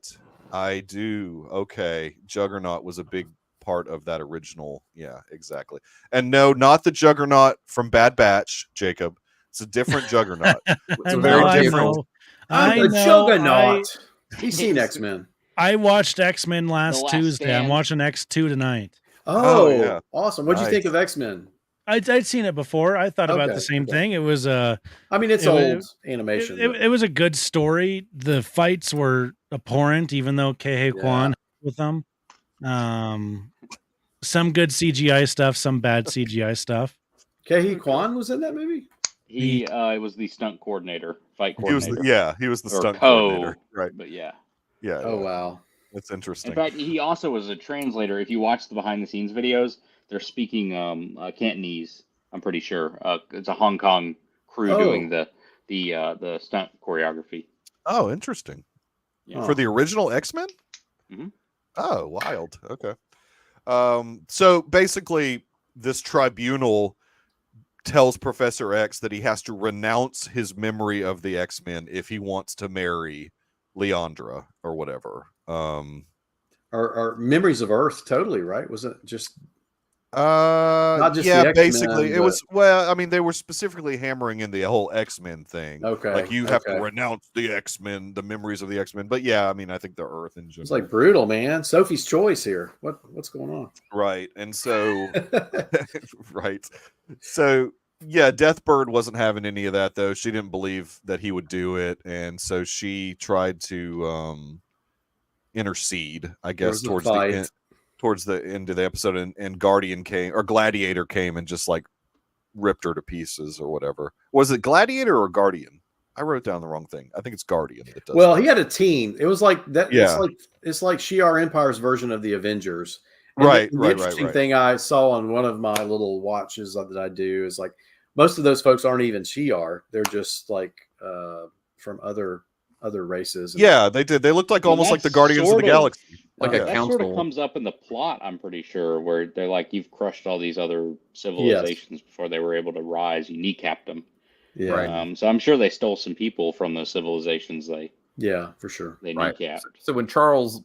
I do. Okay, Juggernaut was a big part of that original. Yeah, exactly. And no, not the Juggernaut from Bad Batch, Jacob. It's a different Juggernaut. It's a very different. I'm the Juggernaut. He's seen X-Men. I watched X-Men last Tuesday. Stand. I'm watching X2 tonight. Oh yeah. Awesome. What'd you think of X-Men? I'd seen it before. I thought about the same thing. It was I mean, it's old animation. It was a good story. The fights were abhorrent, even though Ke Kwan with them. Some good CGI stuff, some bad CGI stuff. Ke Kwan was in that movie? He was the stunt coordinator, fight coordinator. He was the stunt coordinator. Right. But yeah. Oh wow. That's interesting. In fact, he also was a translator. If you watch the behind the scenes videos, they're speaking Cantonese, I'm pretty sure. It's a Hong Kong crew doing the stunt choreography. Oh, interesting. Yeah. For the original X-Men? Mm-hmm. Oh, wild. Okay. So basically this tribunal tells Professor X that he has to renounce his memory of the X-Men if he wants to marry Leandra or whatever. Or memories of Earth, totally, right? Was it just not just the X-Men, basically it was, well, I mean, they were specifically hammering in the whole X-Men thing. Okay. Like you have to renounce the X-Men, the memories of the X-Men. But yeah, I mean, I think the Earth in general. It's like brutal, man. Sophie's Choice here. What's going on? Right. And so right. So yeah, Deathbird wasn't having any of that though. She didn't believe that he would do it, and so she tried to intercede, I guess, towards the end of the episode, and Gladiator came and just like ripped her to pieces or whatever. Was it Gladiator or Guardian? I wrote down the wrong thing. I think it's Guardian that does well, that. He had a team. It was like that. Yeah. It's like Shi'ar Empire's version of the Avengers. And right. The interesting thing I saw on one of my little watches that I do is like most of those folks aren't even Shi'ar. They're just like from other races. Yeah, they did. They looked like almost like the Guardians of the Galaxy. Like a council. That sort of comes up in the plot, I'm pretty sure, where they're like, you've crushed all these other civilizations before they were able to rise. You kneecapped them. Yeah. Right. So I'm sure they stole some people from those civilizations. Yeah, for sure. They kneecapped. So when Charles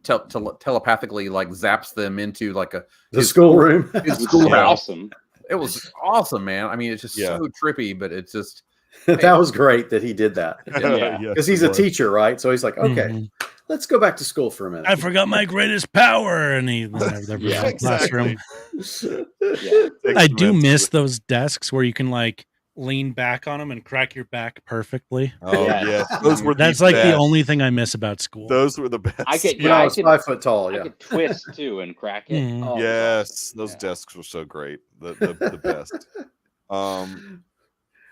telepathically like zaps them into like his schoolroom, his schoolhouse, awesome. It was awesome, man. I mean, it's just so trippy, but it's just that was great that he did that. Because he's a teacher, right? So he's like, okay, let's go back to school for a minute. I forgot my greatest power, and he classroom. I do miss those desks where you can like lean back on them and crack your back perfectly. Oh yeah, those were. That's like the only thing I miss about school. Those were the best. I could, I was 5 foot tall. I could twist too and crack it. Mm-hmm. Oh, yes, those desks were so great. The best.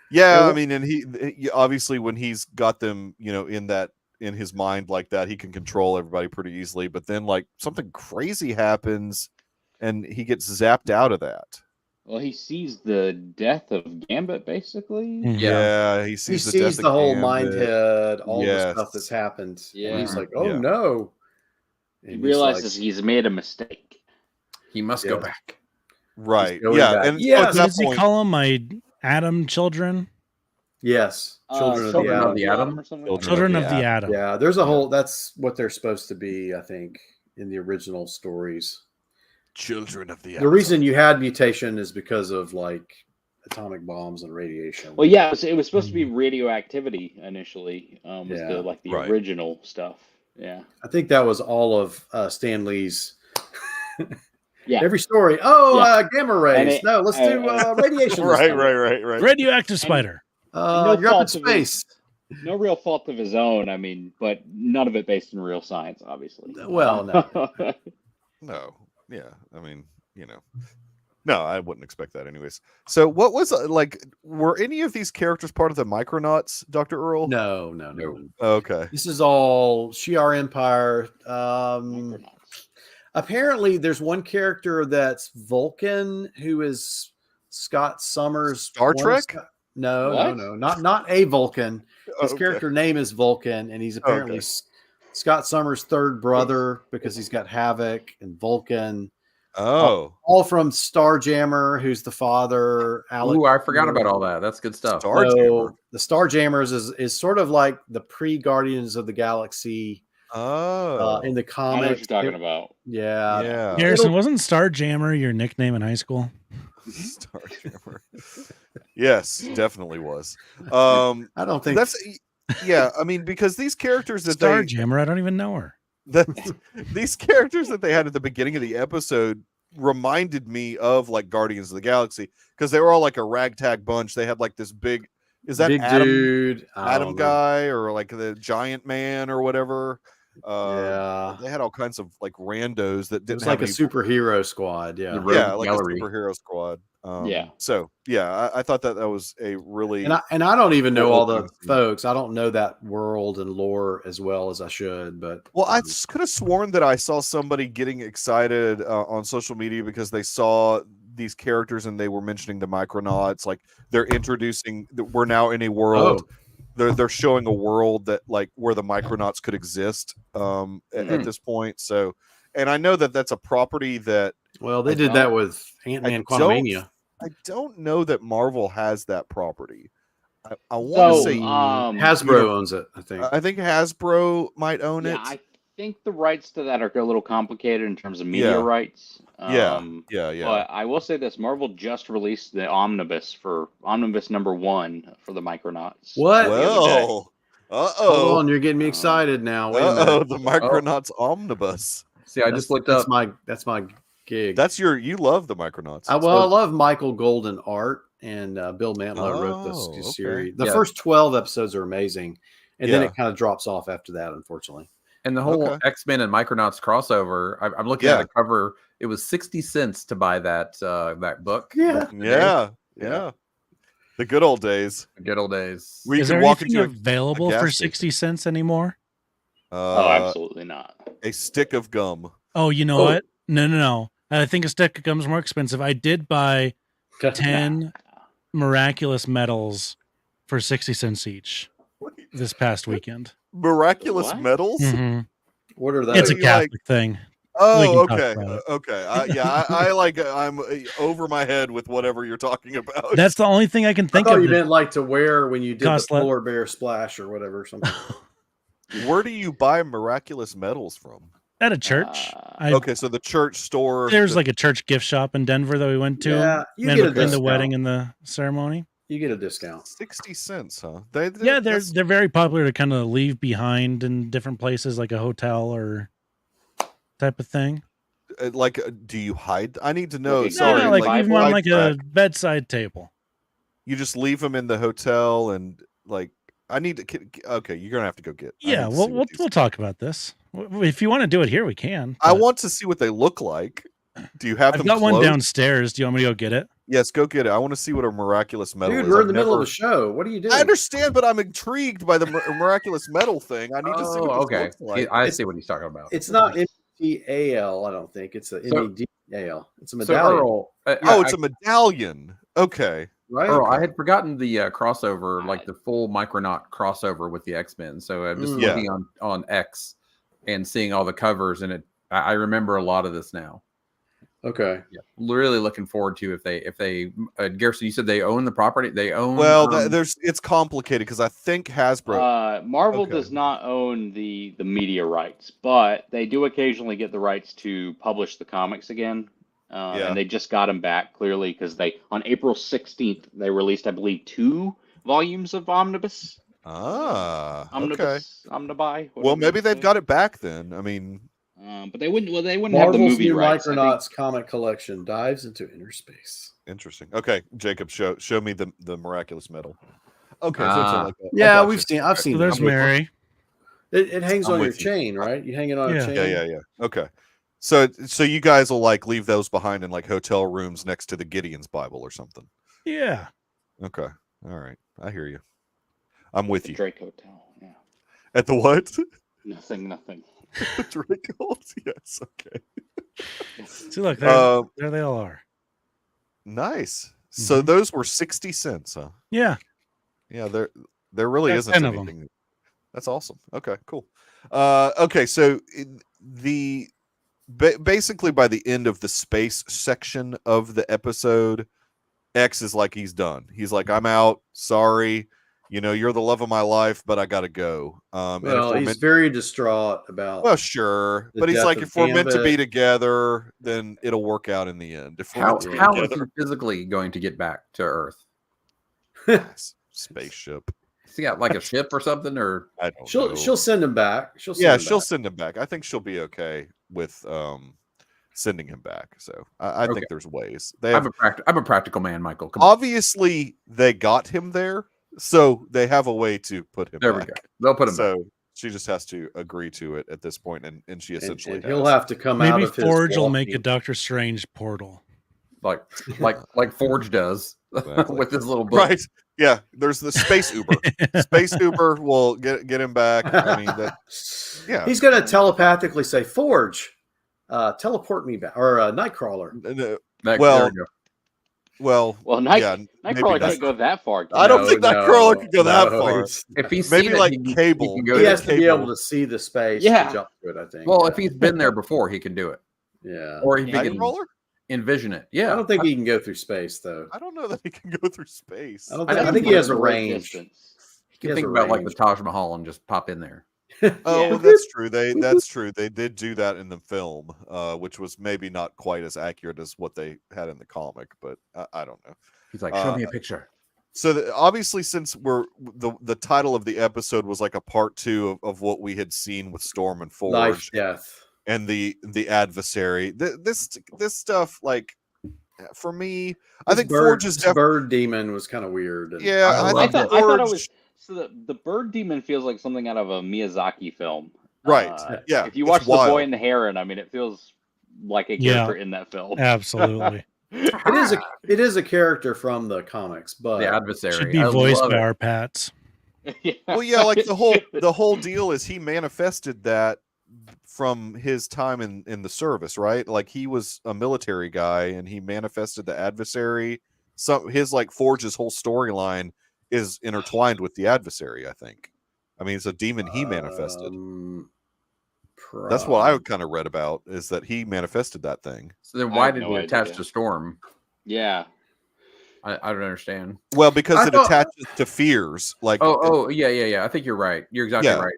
Yeah, I mean, and he obviously when he's got them, in his mind like that, he can control everybody pretty easily. But then like something crazy happens, and he gets zapped out of that. Well, he sees the death of Gambit, basically. Yeah, he sees the whole mind head, all the stuff that's happened. Yeah, and he's like, "Oh no!" And he realizes he's made a mistake. He must go back. Right? Yeah, back. and does he call them my Atom children? Yes, children of the Atom, or something. Children of the Atom. Yeah, there's a whole. That's what they're supposed to be, I think, in the original stories. Children of the Atom. The reason you had mutation is because of like atomic bombs and radiation. Well, yeah, it was supposed to be radioactivity initially. The original stuff. Yeah. I think that was all of Stan Lee's. Yeah. Every story. Gamma rays. No, let's do radiation. Right. Radioactive spider. You're up in space. No real fault of his own. I mean, but none of it based in real science, obviously. Well, no. No. Yeah. I mean, no, I wouldn't expect that anyways. So what was were any of these characters part of the Micronauts, Dr. Earl? No. Okay. This is all Shi'ar Empire. Apparently there's one character that's Vulcan who is Scott Summers. Star Trek? No. Not a Vulcan. His character name is Vulcan, and he's apparently Scott Summers' third brother because he's got Havoc and Vulcan. Oh, all from Starjammer, who's the father. Ooh, I forgot about all that. That's good stuff. So the Starjammers is sort of like the pre-Guardians of the Galaxy. In the comics, I know what you're talking about. Yeah. Harrison, wasn't Starjammer your nickname in high school? Starjammer. Yes, definitely was. I don't think that's. Yeah, I mean, because these characters that Starjammer, I don't even know her. These characters that they had at the beginning of the episode reminded me of like Guardians of the Galaxy because they were all like a ragtag bunch. They had like this big, is that big Adam, dude, Adam guy, or like the Giant Man or whatever. They had all kinds of like randos that didn't. It was like a superhero squad. Yeah, like a superhero squad. So I thought that was a really and I don't even know all the folks. I don't know that world and lore as well as I should. But I could have sworn that I saw somebody getting excited on social media because they saw these characters and they were mentioning the Micronauts. Like they're introducing. We're now in a world. They're showing a world that like where the Micronauts could exist at this point. So, and I know that that's a property that. Well, they did that with Ant-Man Quantumania. I don't know that Marvel has that property. I want to say Hasbro owns it. I think Hasbro might own it. I think the rights to that are a little complicated in terms of media rights. Yeah. But I will say this: Marvel just released the Omnibus #1 for the Micronauts. What? Well, hold on, you're getting me excited now. Wait a minute. The Micronauts Omnibus. See, I just looked up. That's my gig. You love the Micronauts. I love Michael Golden art, and Bill Mantlo wrote this series. The first 12 episodes are amazing, and then it kind of drops off after that, unfortunately. And the whole X-Men and Micronauts crossover, I'm looking at the cover. It was 60 cents to buy that book. Yeah. The good old days. Is there anything available for 60 cents anymore? Absolutely not. A stick of gum. Oh, you know what? No. I think a stick of gum is more expensive. I did buy 10 miraculous medals for 60 cents each this past weekend. Miraculous medals? Mm-hmm. What are those? It's a Catholic thing. Oh, okay. I'm over my head with whatever you're talking about. That's the only thing I can think of. You meant like to wear when you did the polar bear splash or whatever. Something. Where do you buy miraculous medals from? At a church. So the church store. There's like a church gift shop in Denver that we went to. Yeah, you get a discount. The wedding and the ceremony. You get a discount. 60 cents, huh? They're very popular to kind of leave behind in different places, like a hotel or type of thing. Do you hide? I need to know. Leave them on like a bedside table. You just leave them in the hotel, and like I need to. Okay, you're gonna have to go get. Yeah, we'll talk about this. If you want to do it here, we can. I want to see what they look like. Do you have them? I've got one downstairs. Do you want me to go get it? Yes, go get it. I want to see what a miraculous medal is. Dude, we're in the middle of a show. What are you doing? I understand, but I'm intrigued by the miraculous medal thing. I need to see what it looks like. I see what he's talking about. It's not MEDAL, I don't think. It's a MEDAL. It's a medallion. So Earl, it's a medallion. Okay. Right. Earl, I had forgotten the crossover, like the full Micronaut crossover with the X-Men. So I'm just looking on X and seeing all the covers, and I remember a lot of this now. Okay. Yeah. Really looking forward to if they Garrison, you said they own the property. They own. Well, it's complicated because I think Hasbro. Marvel does not own the media rights, but they do occasionally get the rights to publish the comics again. And they just got them back clearly because on April 16th they released, I believe, 2 volumes of Omnibus. Okay. I'm to buy. Well, maybe they've got it back then. I mean, but they wouldn't. Well, they wouldn't Marvel's have the movie new rights. Micronauts comic collection dives into inner space. Interesting. Okay, Jacob, show me the miraculous medal. Okay, so it's like that. Yeah, I've seen. So there's Mary. It hangs on your chain, right? You hang it on a chain. Yeah. Okay. So you guys will like leave those behind in like hotel rooms next to the Gideon's Bible or something. Yeah. Okay. All right. I hear you. I'm with you. Drake Hotel. Yeah. At the what? Nothing. The Drake Hotel. Yes. Okay. See, look, there they all are. Nice. So those were 60 cents, huh? Yeah. Yeah. There really isn't anything. That's awesome. Okay. Cool. Okay. So basically by the end of the space section of the episode, X is like, he's done. He's like, I'm out. Sorry. You're the love of my life, but I got to go. Well, he's very distraught about. Well, sure. But he's like, if we're meant to be together, then it'll work out in the end. How is he physically going to get back to Earth? Spaceship. Has he got like a ship or something? Or I don't know. She'll send him back. She'll send him back. I think she'll be okay with sending him back. So I think there's ways. I'm a practical man, Michael. Obviously, they got him there. So they have a way to put him there back. We go. They'll put him back. She just has to agree to it at this point, and she essentially he'll have to come out of his. Maybe Forge will make a Doctor Strange portal, like Forge does with his little book. Right? Yeah. There's the Space Uber. Space Uber will get him back. I mean, he's going to telepathically say, "Forge, teleport me back," or Nightcrawler. Well, Nightcrawler can't go that far. I don't think Nightcrawler could go that far. If he's maybe like Cable, he has to be able to see the space. To jump to it, I think. Well, if he's been there before, he can do it. Yeah, or he can envision it. Yeah, I don't think he can go through space though. I don't know that he can go through space. I think he has a range. He can think about like the Taj Mahal and just pop in there. That's true. That's true. They did do that in the film, which was maybe not quite as accurate as what they had in the comic, but I don't know. He's like, show me a picture. So obviously, since the title of the episode was like a part 2 of what we had seen with Storm and Forge, Life, death, and the adversary. This stuff, like, for me, I think Forge's bird demon was kind of weird. I thought it was. So the bird demon feels like something out of a Miyazaki film. Right. If you watch The Boy and the Heron, I mean, it feels like a character in that film. Absolutely. It is a character from the comics, but the adversary should be voiced by our Pats. Well, yeah, like the whole deal is he manifested that from his time in the service, right? Like he was a military guy and he manifested the adversary. So his like Forge's whole storyline is intertwined with the adversary, I think. I mean, it's a demon he manifested. That's what I kind of read about, is that he manifested that thing. So then why did he attach to Storm? Yeah. I don't understand. Well, because it attaches to fears. Like yeah. I think you're right. You're exactly right.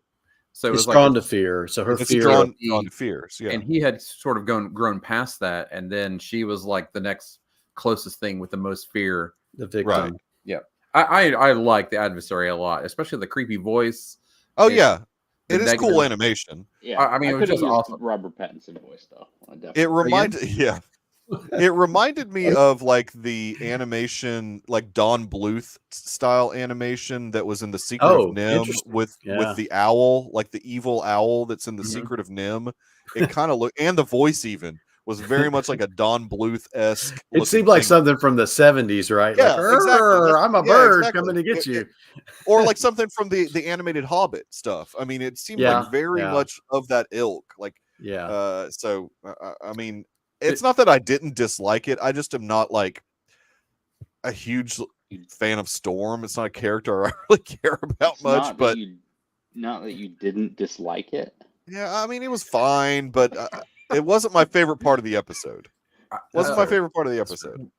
So it's drawn to fear. So her fear drawn to fears. Yeah. And he had sort of grown past that, and then she was like the next closest thing with the most fear. The victim. Right. Yeah. I like the adversary a lot, especially the creepy voice. Oh yeah, it is cool animation. Yeah, I mean, it was just awesome. Robert Pattinson voice though. It reminded me of like the animation, like Don Bluth style animation that was in The Secret of Nim with the owl, like the evil owl that's in The Secret of Nim. It kind of looked, and the voice even was very much like a Don Bluth-esque. It seemed like something from the 70s, right? Yeah, like, exactly. I'm a bird coming to get you. Or like something from the animated Hobbit stuff. I mean, it seemed like very much of that ilk. Like, so, I mean, it's not that I didn't dislike it. I just am not like a huge fan of Storm. It's not a character I really care about much. But not that you didn't dislike it. Yeah, I mean, it was fine, but it wasn't my favorite part of the episode. Wasn't my favorit part of the episode.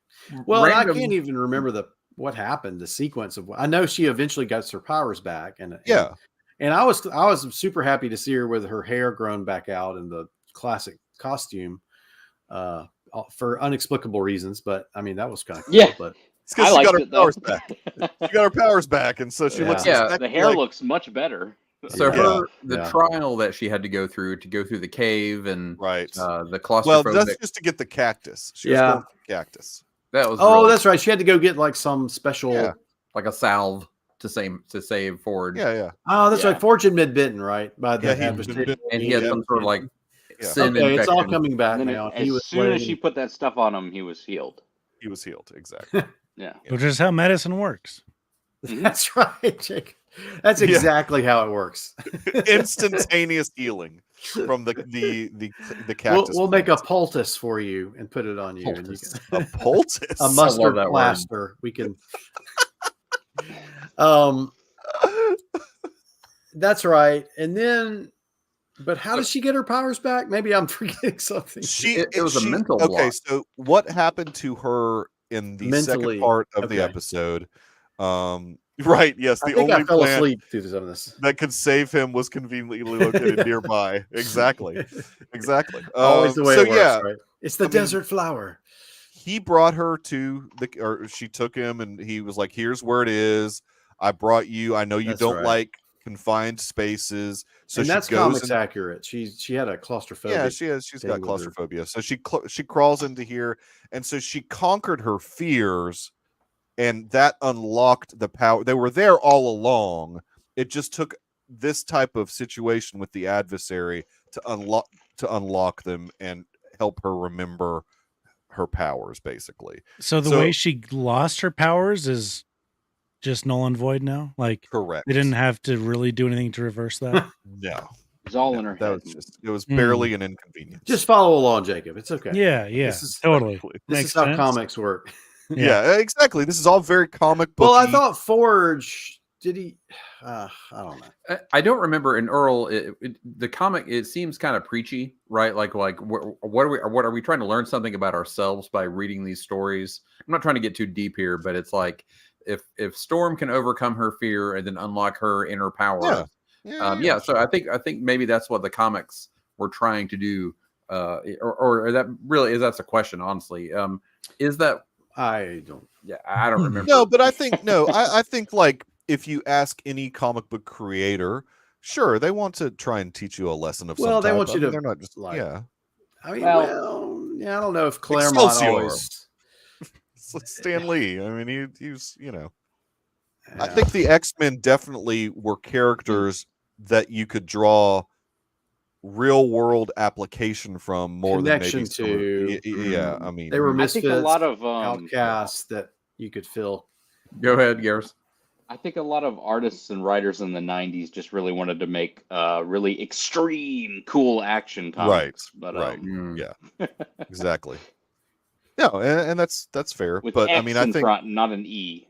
Well, I can't even remember what happened. The sequence of I know she eventually got her powers back, and I was super happy to see her with her hair grown back out in the classic costume, for inexplicable reasons. But I mean, that was kind of cool. Yeah. But It's because she got her powers back. She got her powers back, and so she looks. Yeah, the hair looks much better. So the trial that she had to go through the cave and the claustrophobic. Well, that's just to get the cactus. She was going for the cactus. That was that's right. She had to go get like some special, like a salve to save Forge. Yeah. Oh, that's right. Forge had been bitten, right? By the and he had some sort of like sin infection. It's all infection. coming back And then now. as soon as she put that stuff on him, he was healed. He was healed, exactly. Yeah. Which is how medicine works. That's right, Jake. That's exactly how it works. Instantaneous healing from the cactus. We'll make a poultice for you and put it on you. And you can, a poultice? A mustard plaster. We can. That's right. And then, but how does she get her powers back? Maybe I'm forgetting something. It was a mental block. Okay, so what happened to her in the second part of the episode? Right, yes, the only I fell asleep through some of this that could save him was conveniently located nearby. Exactly. Always the way it works, right? It's the desert flower. He brought her or she took him, and he was like, "Here's where it is. I brought you. I know you don't like confined spaces." So and that's comics accurate. She had a claustrophobia. Yeah, she's got claustrophobia. So she crawls into here, and so she conquered her fears. And that unlocked the power. They were there all along. It just took this type of situation with the adversary to unlock them and help her remember her powers, basically. So the way she lost her powers is just null and void now? Like, correct. They didn't have to really do anything to reverse that? No. It's all in her head. It was barely an inconvenience. Just follow along, Jacob. It's okay. Yeah, totally. This is how comics work. Yeah, exactly. This is all very comic book. Well, I thought Forge did he? I don't know. I don't remember. In Earl, the comic, it seems kind of preachy, right? Like what are we trying to learn something about ourselves by reading these stories? I'm not trying to get too deep here, but it's like if Storm can overcome her fear and then unlock her inner power. So I think maybe that's what the comics were trying to do. Or that really is, that's a question, honestly. Is that? I don't remember. No, but I think I think like if you ask any comic book creator, sure, they want to try and teach you a lesson of some type. They want you to. They're not just I mean, I don't know if Claremont always. Stan Lee. I mean, he's I think the X-Men definitely were characters that you could draw real world application from more connection than maybe to. I mean, they were misfits, I think a lot of outcasts that you could fill. Go ahead, Gareth. I think a lot of artists and writers in the 90s just really wanted to make really extreme cool action comics. Yeah, exactly. No, and that's fair. With but X I mean, I think front, not an E.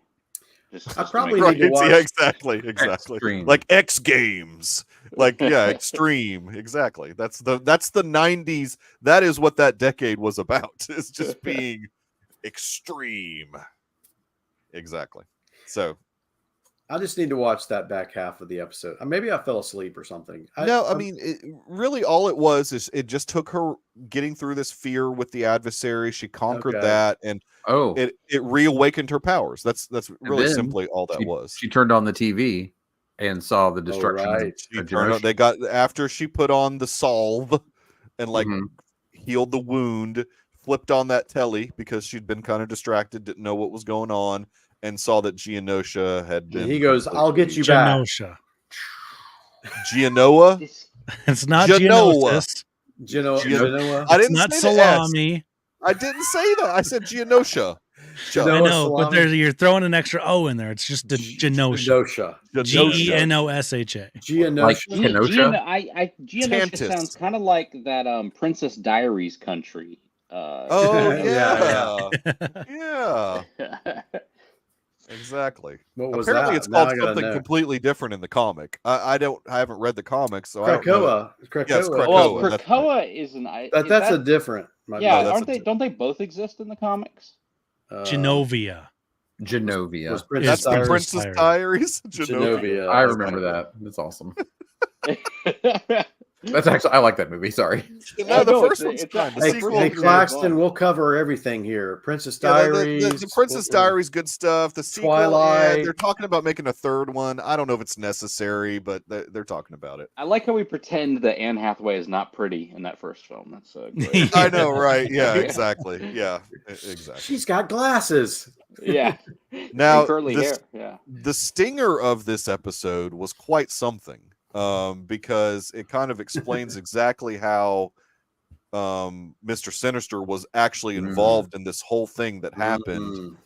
I probably need to watch. Yeah, exactly. Extreme. Like X Games. Like extreme. Exactly. That's the 90s. That is what that decade was about. It's just being extreme. Exactly. So I just need to watch that back half of the episode. Maybe I fell asleep or something. I mean, really all it was is it just took her getting through this fear with the adversary. She conquered that, and it reawakened her powers. That's really simply all that was. She turned on the TV and saw the destruction. They got after she put on the salve and healed the wound, flipped on that telly because she'd been kind of distracted, didn't know what was going on, and saw that Geonosha had been. He goes, "I'll get you back." Genoa. It's not Geonosis. Genoa. I didn't not say salami. I didn't say that. I said Geonosha. I know, but you're throwing an extra O in there. It's just the Genosha. Genosha. Geonosha sounds kind of like that Princess Diaries country. Yeah. Exactly. Apparently, it's called something completely different in the comic. I haven't read the comics, so Krakoa. Yes, Krakoa. Well, Krakoa is an. That's a different. Aren't they? Don't they both exist in the comics? Genovia. That's the Princess Diaries. Genovia. I remember that. That's awesome. That's actually, I like that movie. Sorry. No, the first one's fine. The sequel, hey, Claxton, we'll cover everything here. Princess Diaries. The Princess Diaries, good stuff. The sequel, Twilight. They're talking about making a third one. I don't know if it's necessary, but they're talking about it. I like how we pretend that Anne Hathaway is not pretty in that first film. That's great. I know, right? Yeah, exactly. Yeah, exactly. She's got glasses. Yeah. Now, curly hair. Yeah. The stinger of this episode was quite something. Because it kind of explains exactly how Mr. Sinister was actually involved in this whole thing that happened.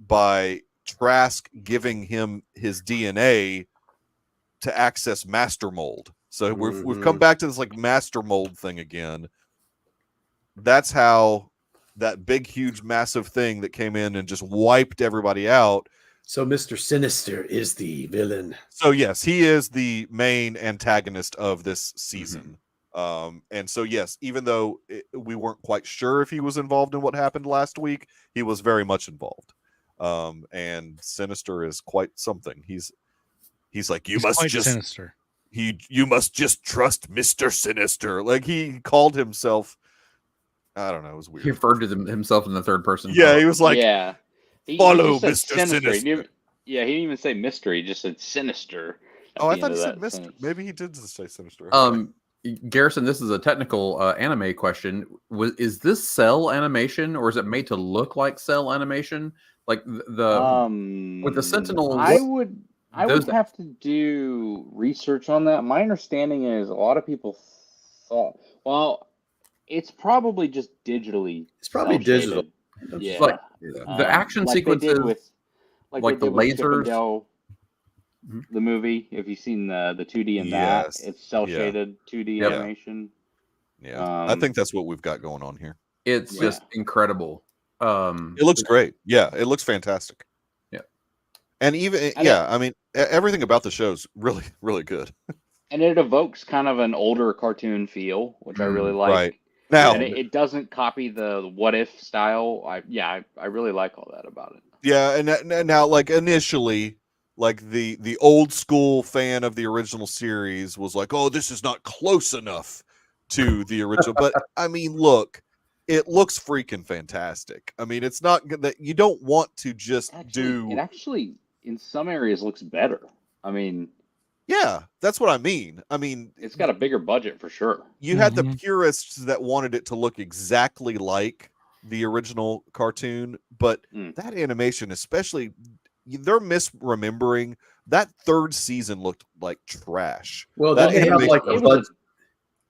By Trask giving him his DNA to access Master Mold. So we've come back to this like Master Mold thing again. That's how that big, huge, massive thing that came in and just wiped everybody out. So Mr. Sinister is the villain. So yes, he is the main antagonist of this season. And so yes, even though we weren't quite sure if he was involved in what happened last week, he was very much involved. And Sinister is quite something. He's like, you must just sinister. You must just trust Mr. Sinister. Like he called himself. I don't know. It was weird. He referred to himself in the third person. Yeah, he was like, follow he Mr. Sinister. He didn't even say mystery. He just said sinister. Oh, I thought he said Mister. Maybe he did just say Sinister. Garrison, this is a technical anime question. Is this cell animation, or is it made to look like cell animation? Like the with the Sentinels? I would have to do research on that. My understanding is a lot of people thought, well, it's probably just digitally. It's probably digital. Yeah, like the action sequences with like the lasers. The movie, if you've seen the 2D in that, it's cell shaded 2D animation. Yeah, I think that's what we've got going on here. It's just incredible. It looks great. Yeah, it looks fantastic. Yeah, and even I mean, everything about the show's really, really good. And it evokes kind of an older cartoon feel, which I really like. Right. Now, and it doesn't copy the What If style. I really like all that about it. Yeah, and now, like initially, like the old school fan of the original series was like, "Oh, this is not close enough to the original." But I mean, look, it looks freaking fantastic. I mean, it's not that you don't want to just do. It actually, in some areas, looks better. I mean. Yeah, that's what I mean. I mean, it's got a bigger budget for sure. You had the purists that wanted it to look exactly like the original cartoon, but that animation, especially, they're misremembering. That third season looked like trash. Well, that didn't have like a budget.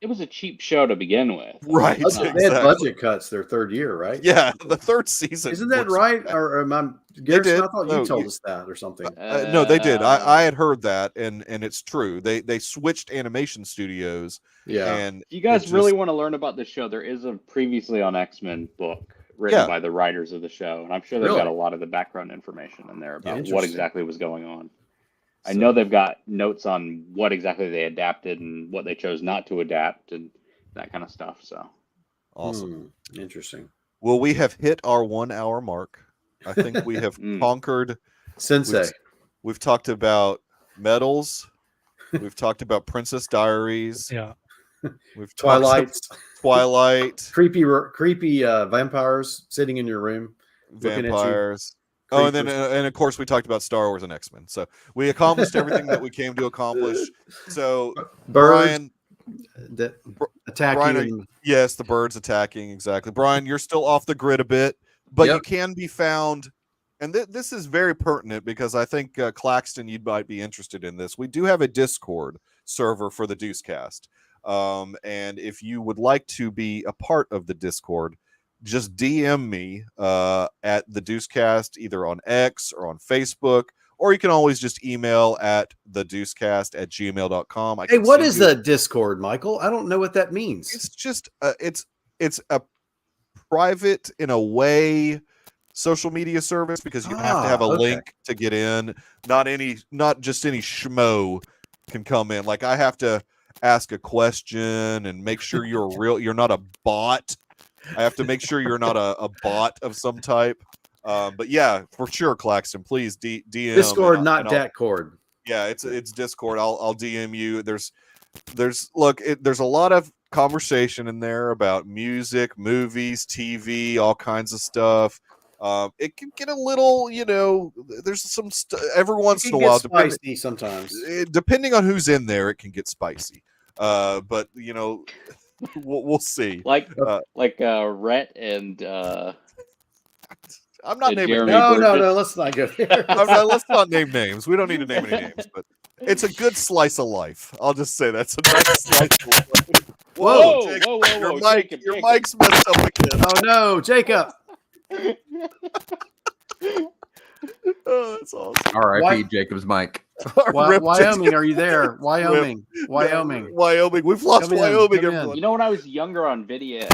It was a cheap show to begin with. Right. They had budget cuts their third year, right? Yeah, the third season. Isn't that right? Or am I, Garrison, I thought you told us that or something. No, they did. I had heard that, and it's true. They switched animation studios. Yeah. And if you guys really want to learn about the show, there is a Previously on X-Men book written by the writers of the show. And I'm sure they've got a lot of the background information in there about what exactly was going on. I know they've got notes on what exactly they adapted and what they chose not to adapt and that kind of stuff. So awesome. Interesting. Well, we have hit our 1 hour mark. I think we have conquered Sensei. We've talked about medals. We've talked about Princess Diaries. Yeah. We've Twilight. Creepy vampires sitting in your room. Vampires. Oh, and then of course we talked about Star Wars and X-Men. So we accomplished everything that we came to accomplish. So Brian, attacking. Brian, yes, the birds attacking, exactly. Brian, you're still off the grid a bit, but you can be found. And this is very pertinent because I think Claxton, you might be interested in this. We do have a Discord server for the Deucecast, and if you would like to be a part of the Discord, just DM me at the Deucecast, either on X or on Facebook, or you can always just email at thedeucecast@gmail.com. Hey, what is the Discord, Michael? I don't know what that means. It's just it's a private, in a way, social media service, because you have to have a link to get in. Not just any schmo can come in. Like, I have to ask a question and make sure you're not a bot. I have to make sure you're not a bot of some type. But yeah, for sure, Claxton, please DM Discord, not Datcord. Yeah, it's Discord. I'll DM you. There's there's a lot of conversation in there about music, movies, TV, all kinds of stuff. It can get a little, there's some every once in a while, spicy sometimes. Depending on who's in there, it can get spicy. But we'll see. Like Rhett and I'm not naming names. No, let's not go there. Let's not name names. We don't need to name any names, but it's a good slice of life. I'll just say that's a nice slice of life. Whoa, your mic's messed up again. Oh no, Jacob. Oh, that's awesome. R.I.P. Jacob's mic. Wyoming, are you there? Wyoming. We've lost Wyoming. You know, when I was younger on video,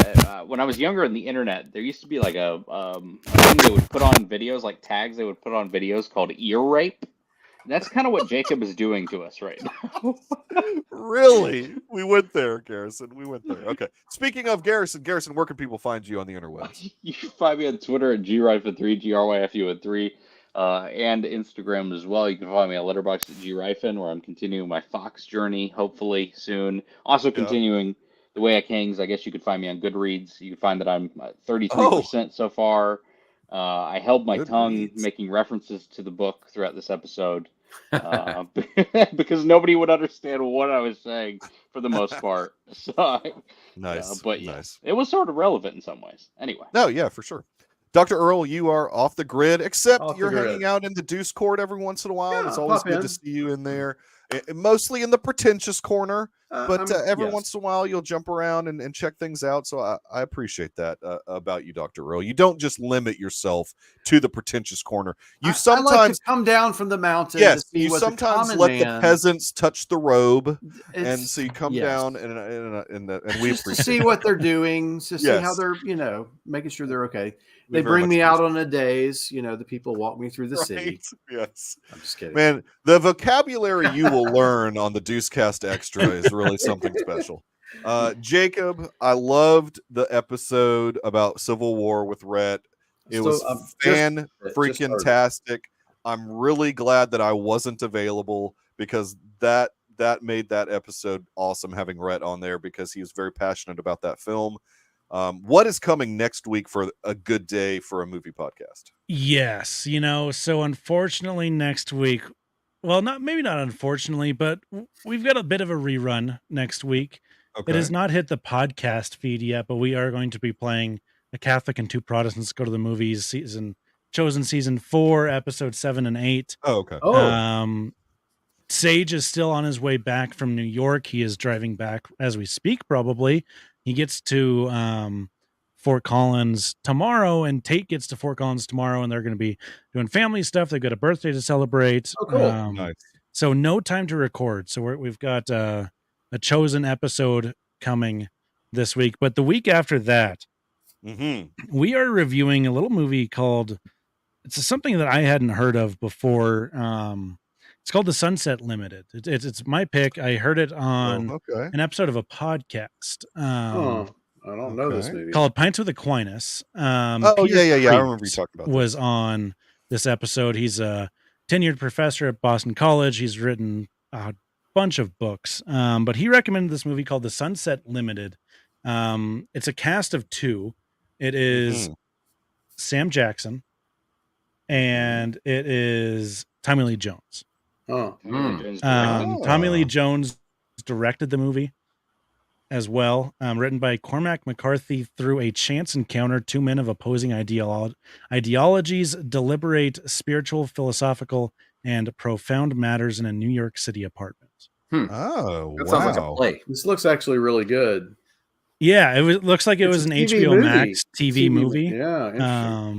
when I was younger on the internet, there used to be like a thing they would put on videos, like tags they would put on videos called ear rape. That's kind of what Jacob is doing to us right now. Really? We went there, Garrison. We went there. Okay. Speaking of Garrison, where can people find you on the interwebs? You can find me on Twitter at GRyfin3, GRYFU3, and Instagram as well. You can find me on Letterboxd at GRyfin, where I'm continuing my Fox journey, hopefully soon. Also continuing The Way I Kings. I guess you could find me on Goodreads. You can find that I'm 33% so far. I held my tongue making references to the book throughout this episode because nobody would understand what I was saying for the most part. So, nice. It was sort of relevant in some ways. Anyway. No, yeah, for sure. Dr. Earl, you are off the grid, except you're hanging out in the Deuce Court every once in a while. It's always good to see you in there. Mostly in the pretentious corner, but every once in a while you'll jump around and check things out. So I appreciate that about you, Dr. Earl. You don't just limit yourself to the pretentious corner. You sometimes like to come down from the mountain. Yes, you sometimes let the peasants touch the robe, and so you come down and we appreciate to see what they're doing, to see how they're making sure they're okay. They bring me out on the days, the people walk me through the city. Yes. I'm just kidding. Man, the vocabulary you will learn on the Deucecast Extra is really something special. Jacob, I loved the episode about Civil War with Rhett. It was fan-freaking-tastic. I'm really glad that I wasn't available because that made that episode awesome, having Rhett on there because he was very passionate about that film. What is coming next week for a good day for a movie podcast? Yes, so unfortunately next week, well, maybe not unfortunately, but we've got a bit of a rerun next week. Okay. It has not hit the podcast feed yet, but we are going to be playing A Catholic and Two Protestants Go to the Movies chosen season 4, episode 7 and 8. Oh, okay. Sage is still on his way back from New York. He is driving back as we speak, probably. He gets to Fort Collins tomorrow, and Tate gets to Fort Collins tomorrow, and they're going to be doing family stuff. They've got a birthday to celebrate. Oh, cool. Nice. So no time to record. So we've got a chosen episode coming this week. But the week after that, we are reviewing a little movie called, it's something that I hadn't heard of before. It's called The Sunset Limited. It's my pick. I heard it on an episode of a podcast. I don't know this movie. Called Pints with Aquinas. I remember you talking about was on this episode. He's a tenured professor at Boston College. He's written a bunch of books, but he recommended this movie called The Sunset Limited. It's a cast of 2. It is Sam Jackson, and it is Tommy Lee Jones. Tommy Lee Jones directed the movie as well. Written by Cormac McCarthy. Through a chance encounter, 2 men of opposing ideologies deliberate spiritual, philosophical, and profound matters in a New York City apartment. Oh, that sounds like a play. This looks actually really good. Yeah, looks like it was an HBO Max TV movie. Yeah.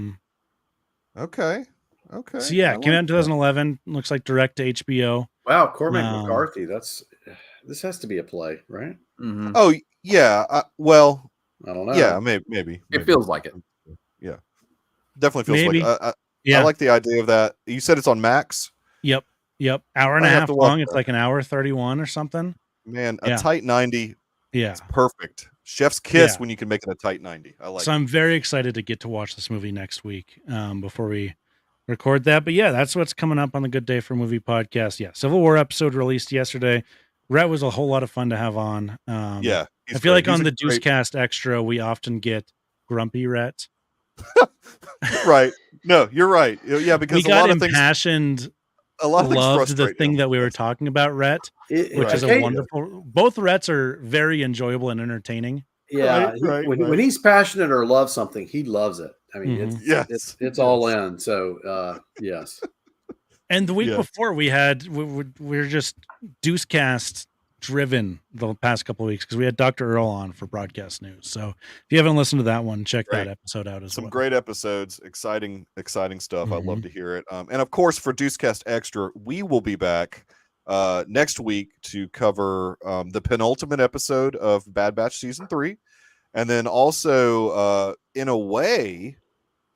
Okay. So yeah, came out in 2011. Looks like direct to HBO. Wow, Cormac McCarthy. This has to be a play, right? Mm-hmm. Oh yeah. Well, I don't know. Yeah, maybe. It feels like it. Yeah, definitely feels like it. I like the idea of that. You said it's on Max. Yep. Hour and a half long. It's like an hour 31 or something. Man, a tight 90. Yeah, it's perfect. Chef's kiss when you can make it a tight 90. I like. So I'm very excited to get to watch this movie next week. Before we record that, but yeah, that's what's coming up on the Good Day for Movie podcast. Yeah, Civil War episode released yesterday. Rhett was a whole lot of fun to have on. Yeah, I feel like on the Deucecast Extra, we often get grumpy Rhett. Right. No, you're right. Yeah, because we got impassioned. A lot of things loved the thing that we were talking about, Rhett, which is a wonderful. Both Rhetts are very enjoyable and entertaining. Yeah, when he's passionate or loves something, he loves it. I mean, it's all in. So yes. And the week before we're just Deucecast driven the past couple of weeks because we had Dr. Earl on for broadcast news. So if you haven't listened to that one, check that episode out as well. Some great episodes, exciting stuff. I love to hear it. And of course, for Deucecast Extra, we will be back next week to cover the penultimate episode of Bad Batch Season 3. And then also, in a way,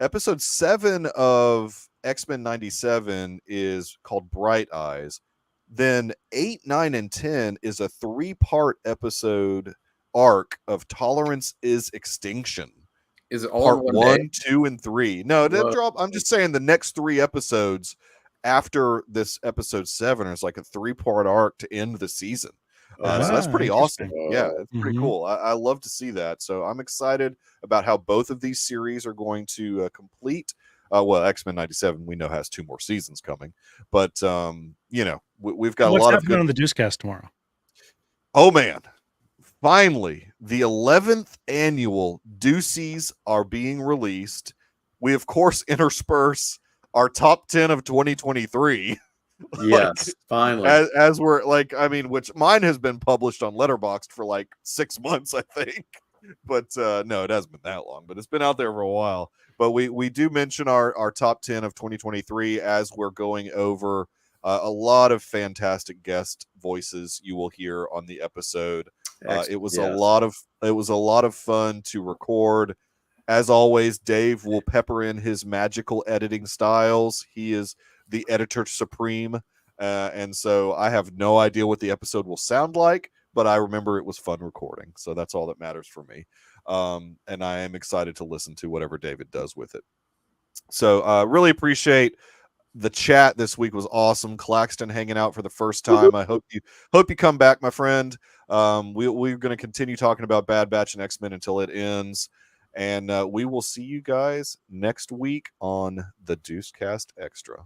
episode 7 of X-Men 97 is called Bright Eyes. Then 8, 9, and 10 is a 3-part episode arc of Tolerance is Extinction. Is it all part 1, 2, and 3? No, it didn't drop. I'm just saying the next 3 episodes after this episode 7 is like a 3-part arc to end the season. So that's pretty awesome. Yeah, it's pretty cool. I love to see that. So I'm excited about how both of these series are going to complete. Well, X-Men 97 we know has 2 more seasons coming, but you know, we've got a lot of good on the Deucecast tomorrow. Oh man, finally the 11th annual Deuces are being released. We of course intersperse our top 10 of 2023. Yes, finally. As we're like, I mean, which mine has been published on Letterboxd for like 6 months, I think. But no, it hasn't been that long, but it's been out there for a while. But we do mention our top 10 of 2023 as we're going over a lot of fantastic guest voices you will hear on the episode. It was a lot of fun to record. As always, Dave will pepper in his magical editing styles. He is the editor supreme. And so I have no idea what the episode will sound like, but I remember it was fun recording. So that's all that matters for me. And I am excited to listen to whatever David does with it. So really appreciate the chat this week. Was awesome. Claxton hanging out for the first time. I hope you come back, my friend. We're going to continue talking about Bad Batch and X-Men until it ends. And we will see you guys next week on the Deucecast Extra.